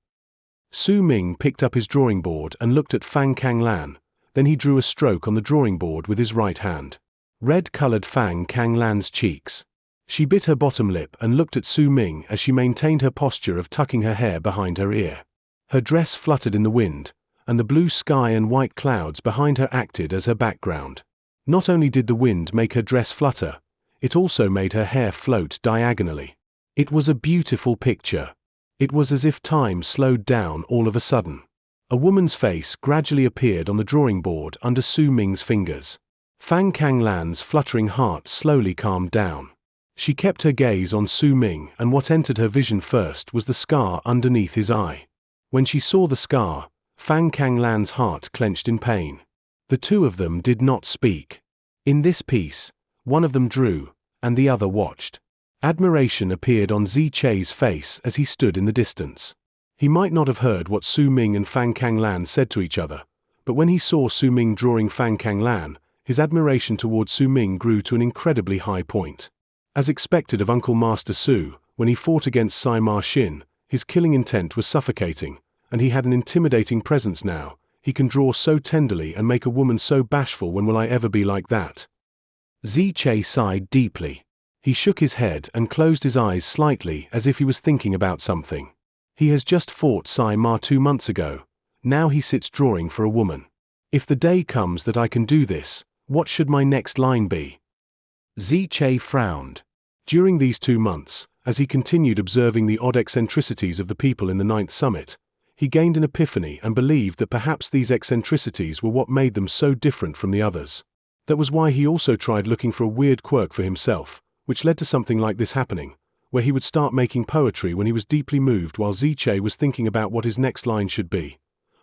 Su Ming picked up his drawing board and looked at Fang Kanglan, then he drew a stroke on the drawing board with his right hand. Red colored Fang Kanglan's cheeks. She bit her bottom lip and looked at Su Ming as she maintained her posture of tucking her hair behind her ear. Her dress fluttered in the wind, and the blue sky and white clouds behind her acted as her background. Not only did the wind make her dress flutter, it also made her hair float diagonally. It was a beautiful picture. It was as if time slowed down all of a sudden. A woman's face gradually appeared on the drawing board under Su Ming's fingers. Fang Kanglan's fluttering heart slowly calmed down. She kept her gaze on Su Ming, and what entered her vision first was the scar underneath his eye. When she saw the scar, Fang Kanglan's heart clenched in pain. The two of them did not speak. In this piece, one of them drew, and the other watched. Admiration appeared on Xianxia's face as he stood in the distance. He might not have heard what Su Ming and Fang Kanglan said to each other, but when he saw Su Ming drawing Fang Kanglan, his admiration towards Su Ming grew to an incredibly high point. As expected of Uncle Master Su, when he fought against Sima Xin, his killing intent was suffocating, and he had an intimidating presence now. He can draw so tenderly and make a woman so bashful. When will I ever be like that? Xianxia sighed deeply. He shook his head and closed his eyes slightly as if he was thinking about something. He has just fought Sima 2 months ago. Now he sits drawing for a woman. If the day comes that I can do this, what should my next line be? Xianxia frowned. During these 2 months, as he continued observing the odd eccentricities of the people in the Ninth Summit, he gained an epiphany and believed that perhaps these eccentricities were what made them so different from the others. That was why he also tried looking for a weird quirk for himself, which led to something like this happening, where he would start making poetry when he was deeply moved while Xianxia was thinking about what his next line should be.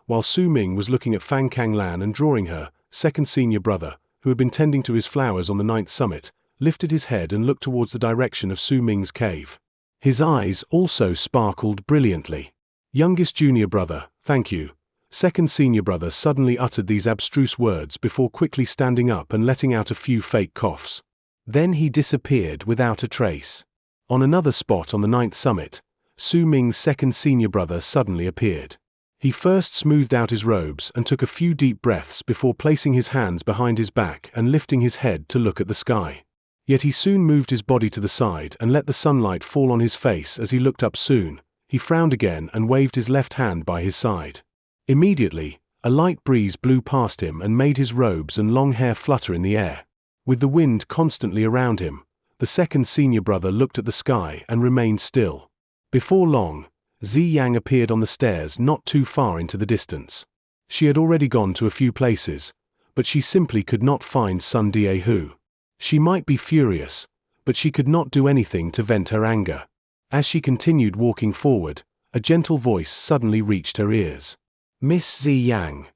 While Su Ming was looking at Fang Kanglan and drawing her, second senior brother, who had been tending to his flowers on the Ninth Summit, lifted his head and looked towards the direction of Su Ming's cave. His eyes also sparkled brilliantly. Youngest junior brother, thank you. Second senior brother suddenly uttered these abstruse words before quickly standing up and letting out a few fake coughs. Then he disappeared without a trace. On another spot on the Ninth Summit, Su Ming's second senior brother suddenly appeared. He first smoothed out his robes and took a few deep breaths before placing his hands behind his back and lifting his head to look at the sky. Yet he soon moved his body to the side and let the sunlight fall on his face as he looked up soon. He frowned again and waved his left hand by his side. Immediately, a light breeze blew past him and made his robes and long hair flutter in the air. With the wind constantly around him, the second senior brother looked at the sky and remained still. Before long, Xianxia appeared on the stairs not too far into the distance. She had already gone to a few places, but she simply could not find Sun Diehu. She might be furious, but she could not do anything to vent her anger. As she continued walking forward, a gentle voice suddenly reached her ears. Miss Xianxia.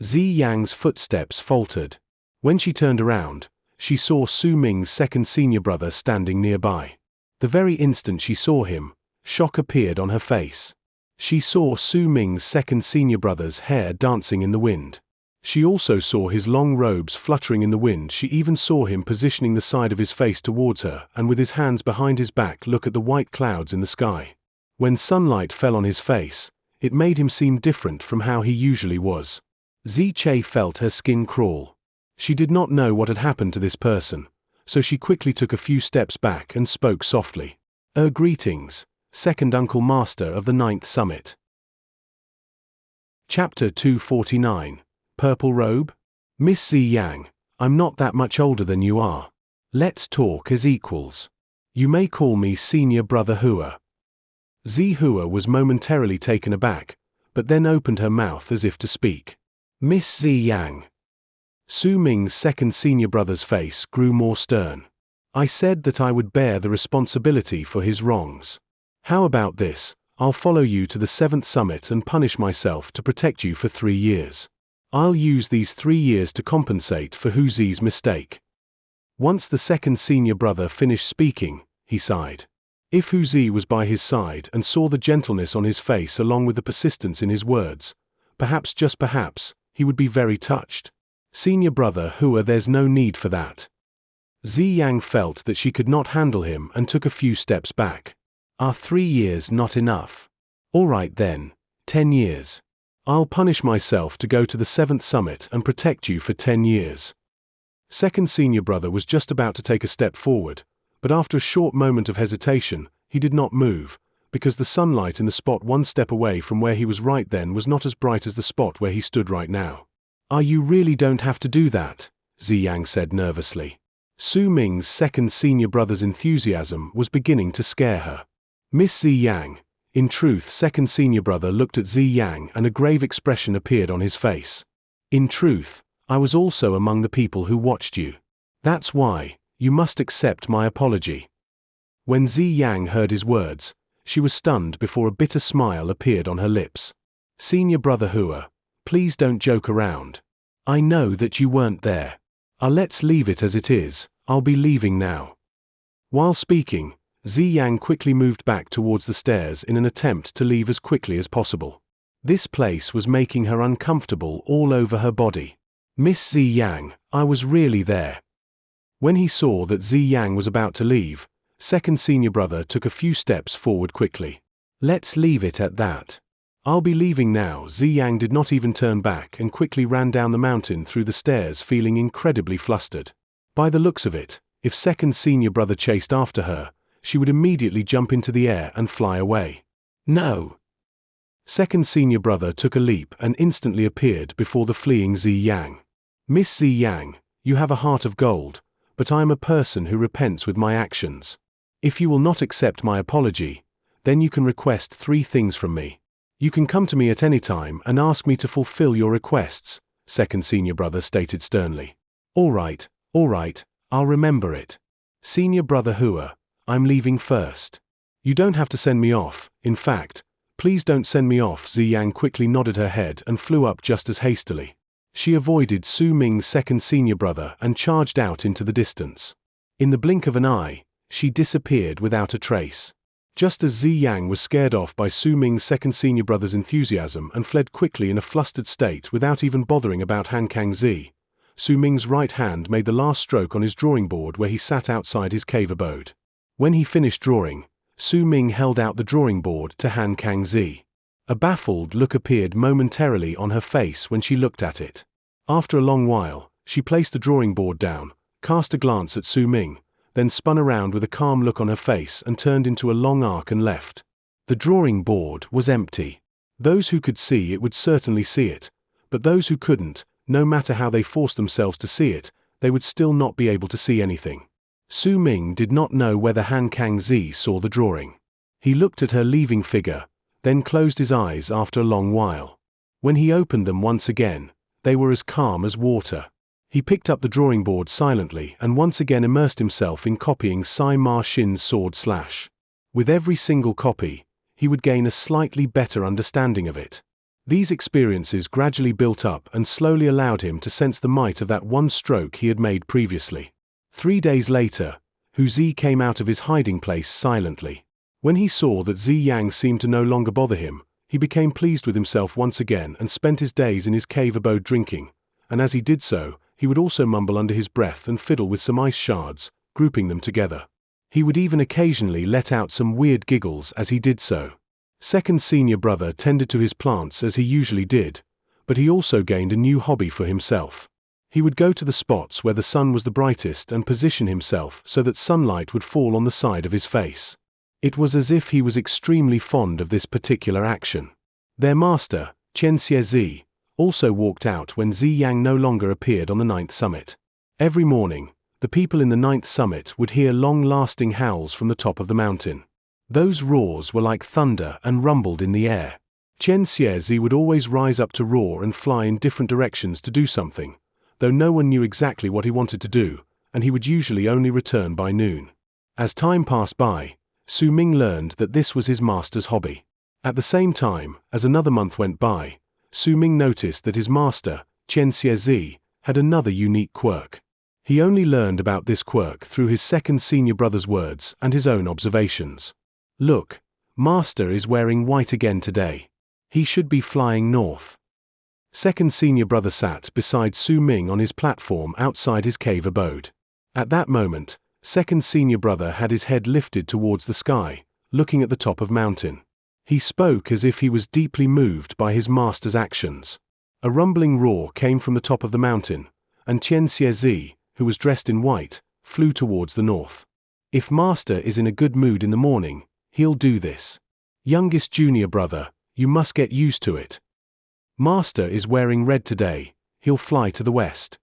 Xianxia's footsteps faltered. When she turned around, she saw Su Ming's second senior brother standing nearby. The very instant she saw him, shock appeared on her face. She saw Su Ming's second senior brother's hair dancing in the wind. She also saw his long robes fluttering in the wind. She even saw him positioning the side of his face towards her and with his hands behind his back look at the white clouds in the sky. When sunlight fell on his face, it made him seem different from how he usually was. Xianxia felt her skin crawl. She did not know what had happened to this person, so she quickly took a few steps back and spoke softly. Greetings, second uncle master of the Ninth Summit. Chapter 249. Purple Robe? Miss Xianxia, I'm not that much older than you are. Let's talk as equals. You may call me Senior Brother Hua. Hua was momentarily taken aback, but then opened her mouth as if to speak. Miss Xianxia. Su Ming's second senior brother's face grew more stern. I said that I would bear the responsibility for his wrongs. How about this? I'll follow you to the 7th summit and punish myself to protect you for 3 years. I'll use these 3 years to compensate for Huzi's mistake. Once the second senior brother finished speaking, he sighed. If Huzi was by his side and saw the gentleness on his face along with the persistence in his words, perhaps just perhaps, he would be very touched. Senior brother Hua, there's no need for that. Xianxia felt that she could not handle him and took a few steps back. Are 3 years not enough? All right then, 10 years. I'll punish myself to go to the 7th summit and protect you for 10 years. Second senior brother was just about to take a step forward, but after a short moment of hesitation, he did not move, because the sunlight in the spot 1 step away from where he was right then was not as bright as the spot where he stood right now. You really don't have to do that, Xianxia said nervously. Su Ming's second senior brother's enthusiasm was beginning to scare her. Miss Xianxia. In truth, second senior brother looked at Xianxia and a grave expression appeared on his face. In truth, I was also among the people who watched you. That's why, you must accept my apology. When Xianxia heard his words, she was stunned before a bitter smile appeared on her lips. Senior brother Hua, please don't joke around. I know that you weren't there. Let's leave it as it is, I'll be leaving now. While speaking, Xianxia quickly moved back towards the stairs in an attempt to leave as quickly as possible. This place was making her uncomfortable all over her body. Miss Xianxia, I was really there. When he saw that Xianxia was about to leave, second senior brother took a few steps forward quickly. Let's leave it at that. I'll be leaving now. Xianxia did not even turn back and quickly ran down the mountain through the stairs feeling incredibly flustered. By the looks of it, if second senior brother chased after her, she would immediately jump into the air and fly away. No. Second senior brother took a leap and instantly appeared before the fleeing Xianxia. Miss Xianxia, you have a heart of gold, but I am a person who repents with my actions. If you will not accept my apology, then you can request 3 things from me. You can come to me at any time and ask me to fulfill your requests, second senior brother stated sternly. All right, I'll remember it. Senior brother Hua, I'm leaving first. You don't have to send me off, in fact, please don't send me off. Xianxia quickly nodded her head and flew up just as hastily. She avoided Su Ming's second senior brother and charged out into the distance. In the blink of an eye, she disappeared without a trace. Just as Xianxia was scared off by Su Ming's second senior brother's enthusiasm and fled quickly in a flustered state without even bothering about Han Kangzi, Su Ming's right hand made the last stroke on his drawing board where he sat outside his cave abode. When he finished drawing, Su Ming held out the drawing board to Han Kangzi. A baffled look appeared momentarily on her face when she looked at it. After a long while, she placed the drawing board down, cast a glance at Su Ming, then spun around with a calm look on her face and turned into a long arc and left. The drawing board was empty. Those who could see it would certainly see it, but those who couldn't, no matter how they forced themselves to see it, they would still not be able to see anything. Su Ming did not know whether Han Kangzi saw the drawing. He looked at her leaving figure, then closed his eyes after a long while. When he opened them once again, they were as calm as water. He picked up the drawing board silently and once again immersed himself in copying Sima Xin's sword slash. With every single copy, he would gain a slightly better understanding of it. These experiences gradually built up and slowly allowed him to sense the might of that one stroke he had made previously. 3 days later, Hu Zi came out of his hiding place silently. When he saw that Xianxia seemed to no longer bother him, he became pleased with himself once again and spent his days in his cave abode drinking, and as he did so, he would also mumble under his breath and fiddle with some ice shards, grouping them together. He would even occasionally let out some weird giggles as he did so. Second senior brother tended to his plants as he usually did, but he also gained a new hobby for himself. He would go to the spots where the sun was the brightest and position himself so that sunlight would fall on the side of his face. It was as if he was extremely fond of this particular action. Their master, Xianxia, also walked out when Xianxia no longer appeared on the 9th summit. Every morning, the people in the 9th summit would hear long-lasting howls from the top of the mountain. Those roars were like thunder and rumbled in the air. Xianxia would always rise up to roar and fly in different directions to do something, though no one knew exactly what he wanted to do, and he would usually only return by noon. As time passed by, Su Ming learned that this was his master's hobby. At the same time, as another month went by, Su Ming noticed that his master, Xianxia, had another unique quirk. He only learned about this quirk through his second senior brother's words and his own observations. Look, master is wearing white again today. He should be flying north. Second senior brother sat beside Su Ming on his platform outside his cave abode. At that moment, second senior brother had his head lifted towards the sky, looking at the top of mountain. He spoke as if he was deeply moved by his master's actions. A rumbling roar came from the top of the mountain, and Xianxia, who was dressed in white, flew towards the north. If master is in a good mood in the morning, he'll do this. Youngest junior brother, you must get used to it. Master is wearing red today, he'll fly to the west.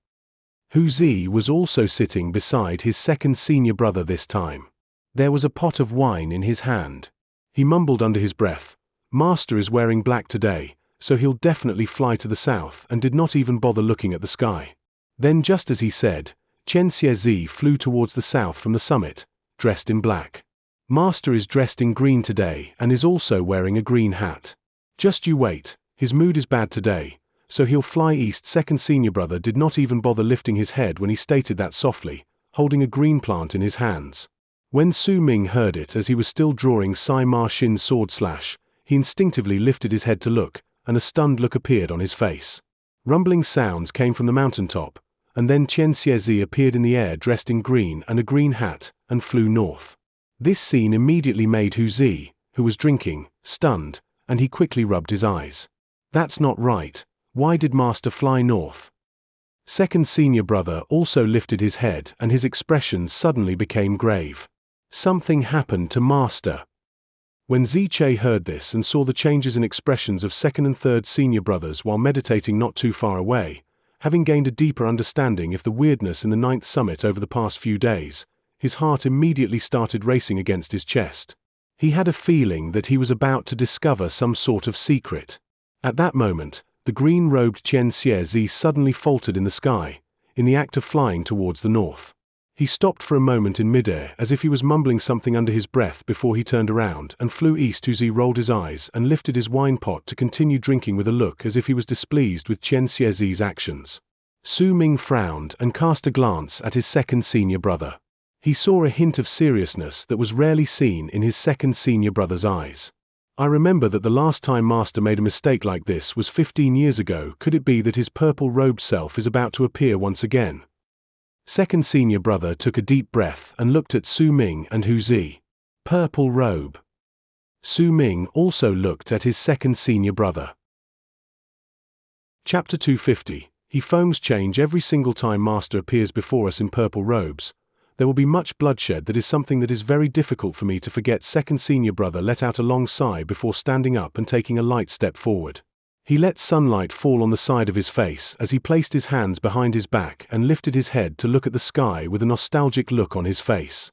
Hu Zi was also sitting beside his second senior brother this time. There was a pot of wine in his hand. He mumbled under his breath, master is wearing black today, so he'll definitely fly to the south, and did not even bother looking at the sky. Then just as he said, Xianxia flew towards the south from the summit, dressed in black. Master is dressed in green today and is also wearing a green hat. Just you wait, his mood is bad today, so he'll fly east. Second senior brother did not even bother lifting his head when he stated that softly, holding a green plant in his hands. When Su Ming heard it as he was still drawing Sima Xin's sword slash, he instinctively lifted his head to look, and a stunned look appeared on his face. Rumbling sounds came from the mountaintop, and then Xianxia appeared in the air dressed in green and a green hat, and flew north. This scene immediately made Hu Zi, who was drinking, stunned, and he quickly rubbed his eyes. That's not right. Why did master fly north? Second senior brother also lifted his head and his expression suddenly became grave. Something happened to master. When Xianxia heard this and saw the changes in expressions of second and third senior brothers while meditating not too far away, having gained a deeper understanding of the weirdness in the ninth summit over the past few days, his heart immediately started racing against his chest. He had a feeling that he was about to discover some sort of secret. At that moment, the green-robed Xianxia suddenly faltered in the sky, in the act of flying towards the north. He stopped for a moment in midair as if he was mumbling something under his breath before he turned around and flew east. Zi rolled his eyes and lifted his wine pot to continue drinking with a look as if he was displeased with Xianxia's actions. Su Ming frowned and cast a glance at his second senior brother. He saw a hint of seriousness that was rarely seen in his second senior brother's eyes. I remember that the last time Master made a mistake like this was 15 years ago. Could it be that his purple-robed self is about to appear once again? Second senior brother took a deep breath and looked at Su Ming and Hu Zi. Purple robe. Su Ming also looked at his second senior brother. Chapter 250. He foams change every single time Master appears before us in purple robes. There will be much bloodshed. That is something that is very difficult for me to forget. Second senior brother let out a long sigh before standing up and taking a light step forward. He let sunlight fall on the side of his face as he placed his hands behind his back and lifted his head to look at the sky with a nostalgic look on his face.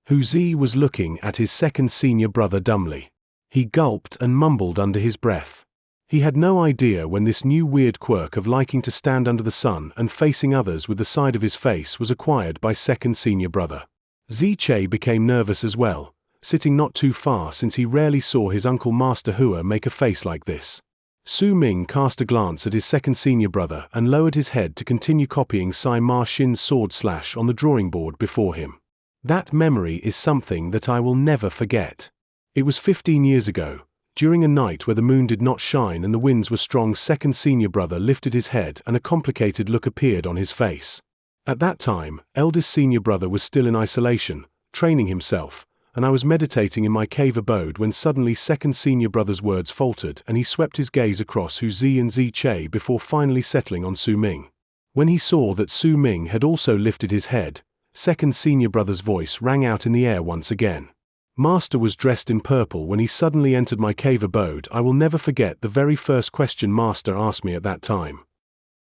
Hu Zi was looking at his second senior brother dumbly. He gulped and mumbled under his breath. He had no idea when this new weird quirk of liking to stand under the sun and facing others with the side of his face was acquired by second senior brother. Xianxia became nervous as well, sitting not too far since he rarely saw his uncle Master Hua make a face like this. Su Ming cast a glance at his second senior brother and lowered his head to continue copying Sai Ma Xin's sword slash on the drawing board before him. That memory is something that I will never forget. It was 15 years ago, during a night where the moon did not shine and the winds were strong. Second senior brother lifted his head and a complicated look appeared on his face. At that time, eldest senior brother was still in isolation, training himself, and I was meditating in my cave abode when suddenly second senior brother's words faltered and he swept his gaze across Hu Zi and Xianxia before finally settling on Su Ming. When he saw that Su Ming had also lifted his head, second senior brother's voice rang out in the air once again. Master was dressed in purple when he suddenly entered my cave abode. I will never forget the very first question Master asked me at that time.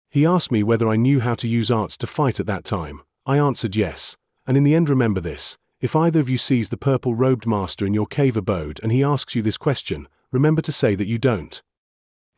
He asked me whether I knew how to use arts to fight at that time. I answered yes, and in the end remember this. If either of you sees the purple-robed master in your cave abode and he asks you this question, remember to say that you don't.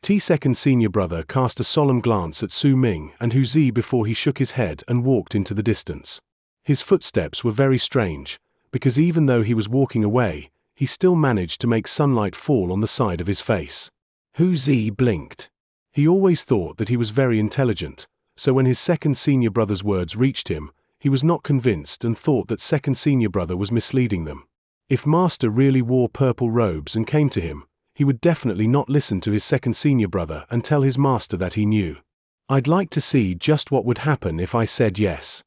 Second senior brother cast a solemn glance at Su Ming and Hu Zi before he shook his head and walked into the distance. His footsteps were very strange, because even though he was walking away, he still managed to make sunlight fall on the side of his face. Hu Zi blinked. He always thought that he was very intelligent, so when his second senior brother's words reached him, he was not convinced and thought that second senior brother was misleading them. If Master really wore purple robes and came to him, he would definitely not listen to his second senior brother and tell his master that he knew. I'd like to see just what would happen if I said yes.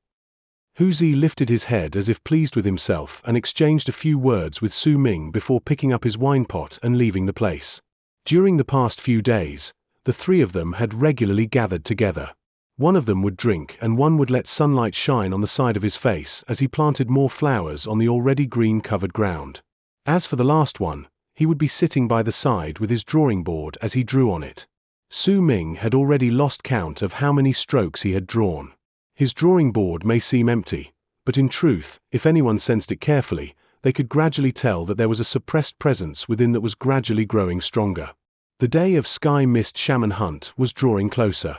Hu Zi lifted his head as if pleased with himself and exchanged a few words with Su Ming before picking up his wine pot and leaving the place. During the past few days, the three of them had regularly gathered together. One of them would drink and one would let sunlight shine on the side of his face as he planted more flowers on the already green-covered ground. As for the last one, he would be sitting by the side with his drawing board as he drew on it. Su Ming had already lost count of how many strokes he had drawn. His drawing board may seem empty, but in truth, if anyone sensed it carefully, they could gradually tell that there was a suppressed presence within that was gradually growing stronger. The day of Sky Mist Shaman Hunt was drawing closer.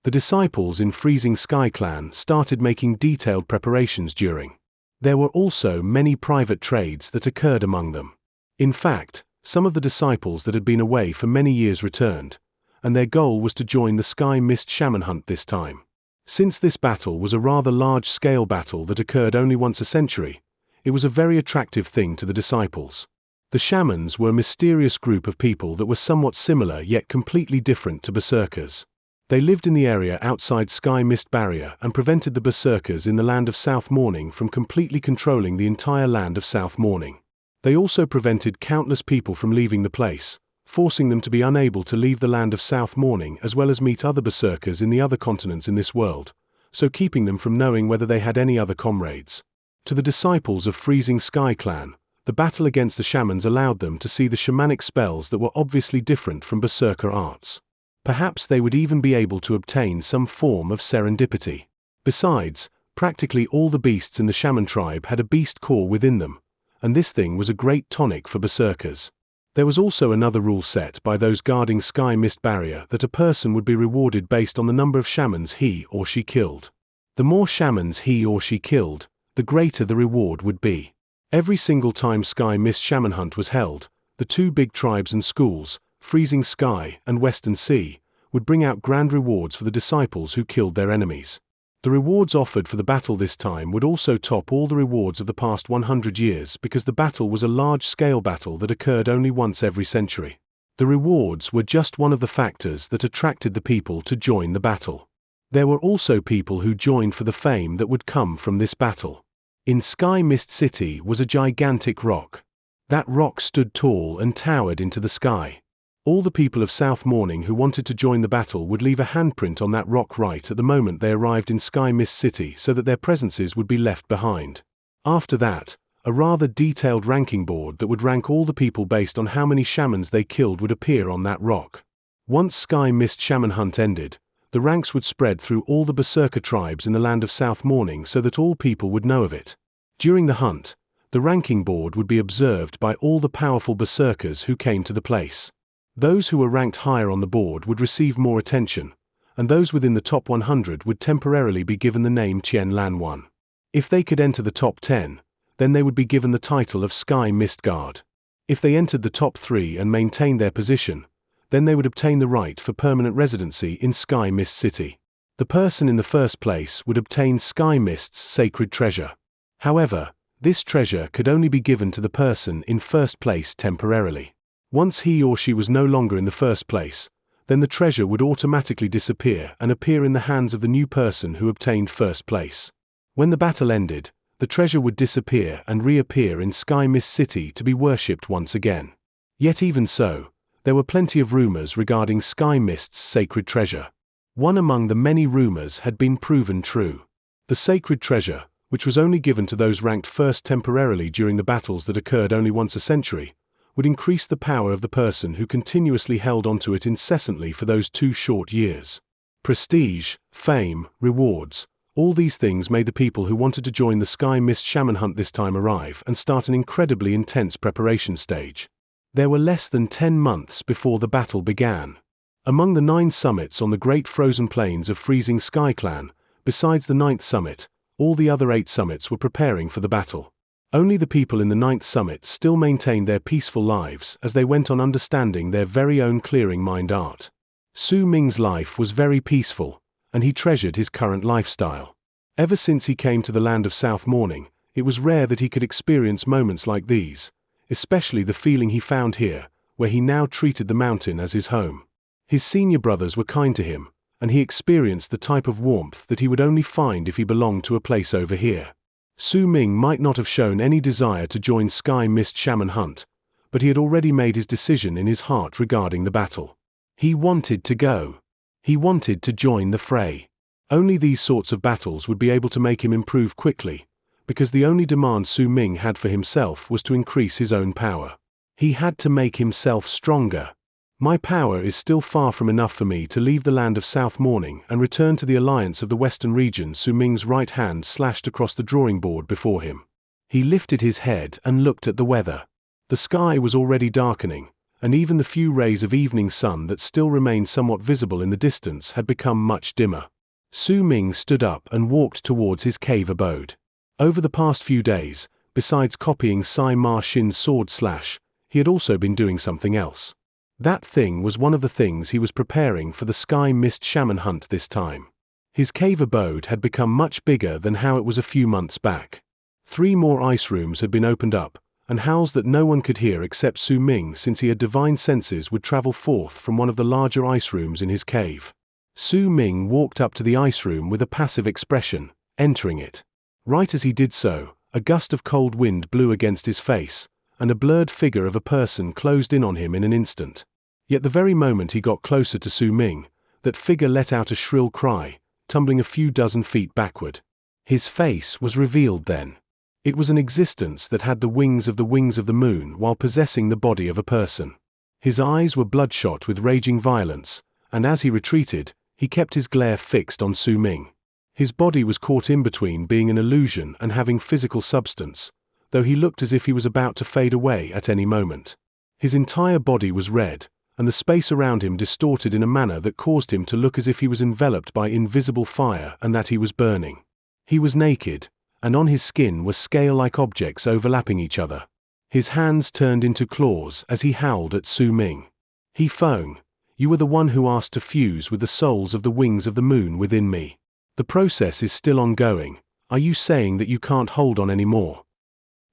The disciples in Freezing Sky Clan started making detailed preparations during. There were also many private trades that occurred among them. In fact, some of the disciples that had been away for many years returned, and their goal was to join the Sky Mist Shaman Hunt this time. Since this battle was a rather large-scale battle that occurred only once a century, it was a very attractive thing to the disciples. The shamans were a mysterious group of people that were somewhat similar yet completely different to berserkers. They lived in the area outside Sky Mist Barrier and prevented the berserkers in the land of South Morning from completely controlling the entire land of South Morning. They also prevented countless people from leaving the place, forcing them to be unable to leave the land of South Morning as well as meet other berserkers in the other continents in this world, so keeping them from knowing whether they had any other comrades. To the disciples of Freezing Sky Clan, The battle against the shamans allowed them to see the shamanic spells that were obviously different from Berserker arts. Perhaps they would even be able to obtain some form of serendipity. Besides, practically all the beasts in the shaman tribe had a beast core within them, and this thing was a great tonic for berserkers. There was also another rule set by those guarding Sky Mist Barrier that a person would be rewarded based on the number of shamans he or she killed. The more shamans he or she killed, the greater the reward would be. Every single time Sky Mist Shaman Hunt was held, the two big tribes and schools, Freezing Sky and Western Sea, would bring out grand rewards for the disciples who killed their enemies. The rewards offered for the battle this time would also top all the rewards of the past 100 years because the battle was a large-scale battle that occurred only once every century. The rewards were just one of the factors that attracted the people to join the battle. There were also people who joined for the fame that would come from this battle. In Sky Mist City was a gigantic rock. That rock stood tall and towered into the sky. All the people of South Morning who wanted to join the battle would leave a handprint on that rock right at the moment they arrived in Sky Mist City so that their presences would be left behind. After that, a rather detailed ranking board that would rank all the people based on how many shamans they killed would appear on that rock. Once Sky Mist Shaman Hunt ended, the ranks would spread through all the Berserker tribes in the land of South Morning so that all people would know of it. During the hunt, the ranking board would be observed by all the powerful Berserkers who came to the place. Those who were ranked higher on the board would receive more attention, and those within the top 100 would temporarily be given the name Qian Lan 1. If they could enter the top 10, then they would be given the title of Sky Mist Guard. If they entered the top 3 and maintained their position, then they would obtain the right for permanent residency in Sky Mist City. The person in the first place would obtain Sky Mist's sacred treasure. However, this treasure could only be given to the person in first place temporarily. Once he or she was no longer in the first place, then the treasure would automatically disappear and appear in the hands of the new person who obtained first place. When the battle ended, the treasure would disappear and reappear in Sky Mist City to be worshipped once again. Yet even so, there were plenty of rumors regarding Sky Mist's sacred treasure. One among the many rumors had been proven true. The sacred treasure, which was only given to those ranked first temporarily during the battles that occurred only once a century, would increase the power of the person who continuously held onto it incessantly for those 2 short years. Prestige, fame, rewards, all these things made the people who wanted to join the Sky Mist Shaman Hunt this time arrive and start an incredibly intense preparation stage. There were less than 10 months before the battle began. Among the 9 summits on the great frozen plains of Freezing Sky Clan, besides the 9th summit, all the other 8 summits were preparing for the battle. Only the people in the 9th summit still maintained their peaceful lives as they went on understanding their very own clearing mind art. Su Ming's life was very peaceful, and he treasured his current lifestyle. Ever since he came to the land of South Morning, it was rare that he could experience moments like these, especially the feeling he found here, where he now treated the mountain as his home. His senior brothers were kind to him, and he experienced the type of warmth that he would only find if he belonged to a place over here. Su Ming might not have shown any desire to join Sky Mist Shaman Hunt, but he had already made his decision in his heart regarding the battle. He wanted to go. He wanted to join the fray. Only these sorts of battles would be able to make him improve quickly, because the only demand Su Ming had for himself was to increase his own power. He had to make himself stronger. My power is still far from enough for me to leave the land of South Morning and return to the alliance of the Western region. Su Ming's right hand slashed across the drawing board before him. He lifted his head and looked at the weather. The sky was already darkening, and even the few rays of evening sun that still remained somewhat visible in the distance had become much dimmer. Su Ming stood up and walked towards his cave abode. Over the past few days, besides copying Sai Ma Xin's sword slash, he had also been doing something else. That thing was one of the things he was preparing for the Sky Mist Shaman Hunt this time. His cave abode had become much bigger than how it was a few months back. 3 more ice rooms had been opened up, and howls that no one could hear except Su Ming, since he had divine senses, would travel forth from one of the larger ice rooms in his cave. Su Ming walked up to the ice room with a passive expression, entering it. Right as he did so, a gust of cold wind blew against his face, and a blurred figure of a person closed in on him in an instant. Yet the very moment he got closer to Su Ming, that figure let out a shrill cry, tumbling a few dozen feet backward. His face was revealed then. It was an existence that had the wings of the moon while possessing the body of a person. His eyes were bloodshot with raging violence, and as he retreated, he kept his glare fixed on Su Ming. His body was caught in between being an illusion and having physical substance, though he looked as if he was about to fade away at any moment. His entire body was red, and the space around him distorted in a manner that caused him to look as if he was enveloped by invisible fire and that he was burning. He was naked, and on his skin were scale-like objects overlapping each other. His hands turned into claws as he howled at Su Ming. "He Feng, you were the one who asked to fuse with the souls of the wings of the moon within me. The process is still ongoing. Are you saying that you can't hold on anymore?"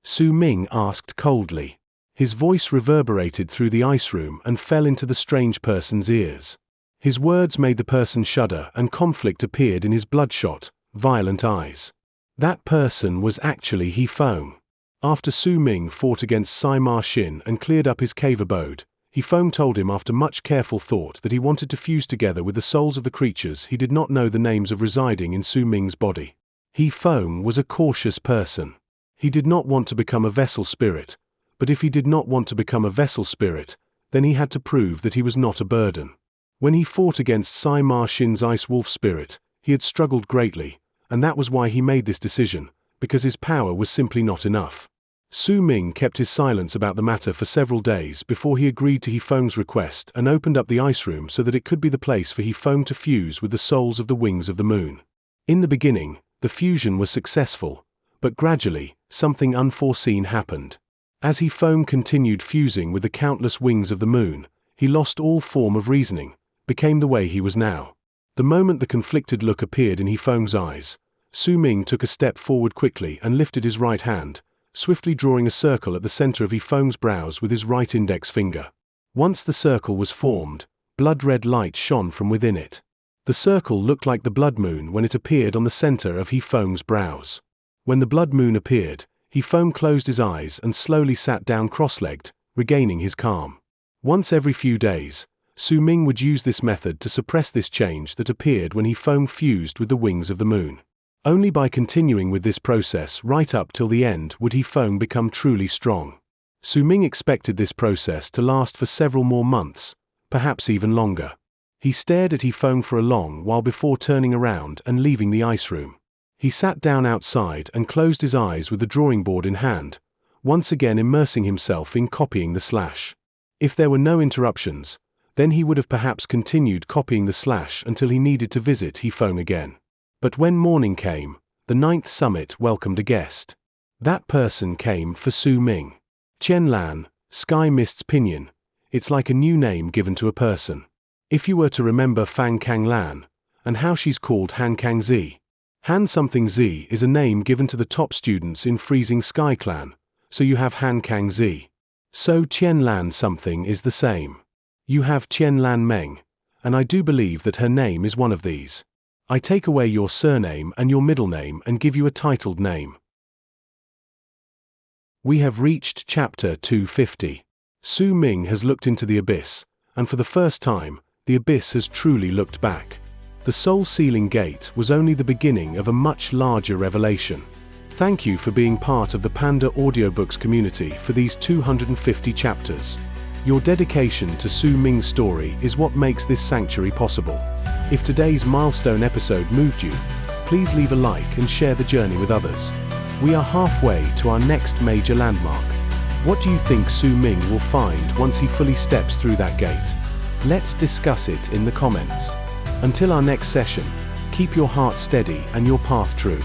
Su Ming asked coldly. His voice reverberated through the ice room and fell into the strange person's ears. His words made the person shudder, and conflict appeared in his bloodshot, violent eyes. That person was actually He Feng. After Su Ming fought against Sima Xin and cleared up his cave abode, He Feng told him after much careful thought that he wanted to fuse together with the souls of the creatures he did not know the names of residing in Su Ming's body. He Feng was a cautious person. He did not want to become a vessel spirit, but if he did not want to become a vessel spirit, then he had to prove that he was not a burden. When he fought against Sima Xin's ice wolf spirit, he had struggled greatly, and that was why he made this decision, because his power was simply not enough. Su Ming kept his silence about the matter for several days before he agreed to He Feng's request and opened up the ice room so that it could be the place for He Feng to fuse with the souls of the wings of the moon. In the beginning, the fusion was successful, but gradually, something unforeseen happened. As He Feng continued fusing with the countless wings of the moon, he lost all form of reasoning, became the way he was now. The moment the conflicted look appeared in He Feng's eyes, Su Ming took a step forward quickly and lifted his right hand, swiftly drawing a circle at the center of He Feng's brows with his right index finger. Once the circle was formed, blood-red light shone from within it. The circle looked like the blood moon when it appeared on the center of He Feng's brows. When the blood moon appeared, He Feng closed his eyes and slowly sat down cross-legged, regaining his calm. Once every few days, Su Ming would use this method to suppress this change that appeared when He Feng fused with the wings of the moon. Only by continuing with this process right up till the end would He Feng become truly strong. Su Ming expected this process to last for several more months, perhaps even longer. He stared at He Feng for a long while before turning around and leaving the ice room. He sat down outside and closed his eyes with the drawing board in hand, once again immersing himself in copying the slash. If there were no interruptions, then he would have perhaps continued copying the slash until he needed to visit He Feng again. But when morning came, the 9th summit welcomed a guest. That person came for Su Ming. Qian Lan, Sky Mist's Pinion. It's like a new name given to a person. If you were to remember Fang Kang Lan, and how she's called Han Kang Zi. Han something Zi is a name given to the top students in Freezing Sky Clan, so you have Han Kang Zi. So Qian Lan something is the same. You have Qian Lan Meng, and I do believe that her name is one of these. I take away your surname and your middle name and give you a titled name. We have reached chapter 250. Su Ming has looked into the abyss, and for the first time, the abyss has truly looked back. The Soul Sealing Gate was only the beginning of a much larger revelation. Thank you for being part of the Panda AudioBooks community for these 250 chapters. Your dedication to Su Ming's story is what makes this sanctuary possible. If today's milestone episode moved you, please leave a like and share the journey with others. We are halfway to our next major landmark. What do you think Su Ming will find once he fully steps through that gate? Let's discuss it in the comments. Until our next session, keep your heart steady and your path true.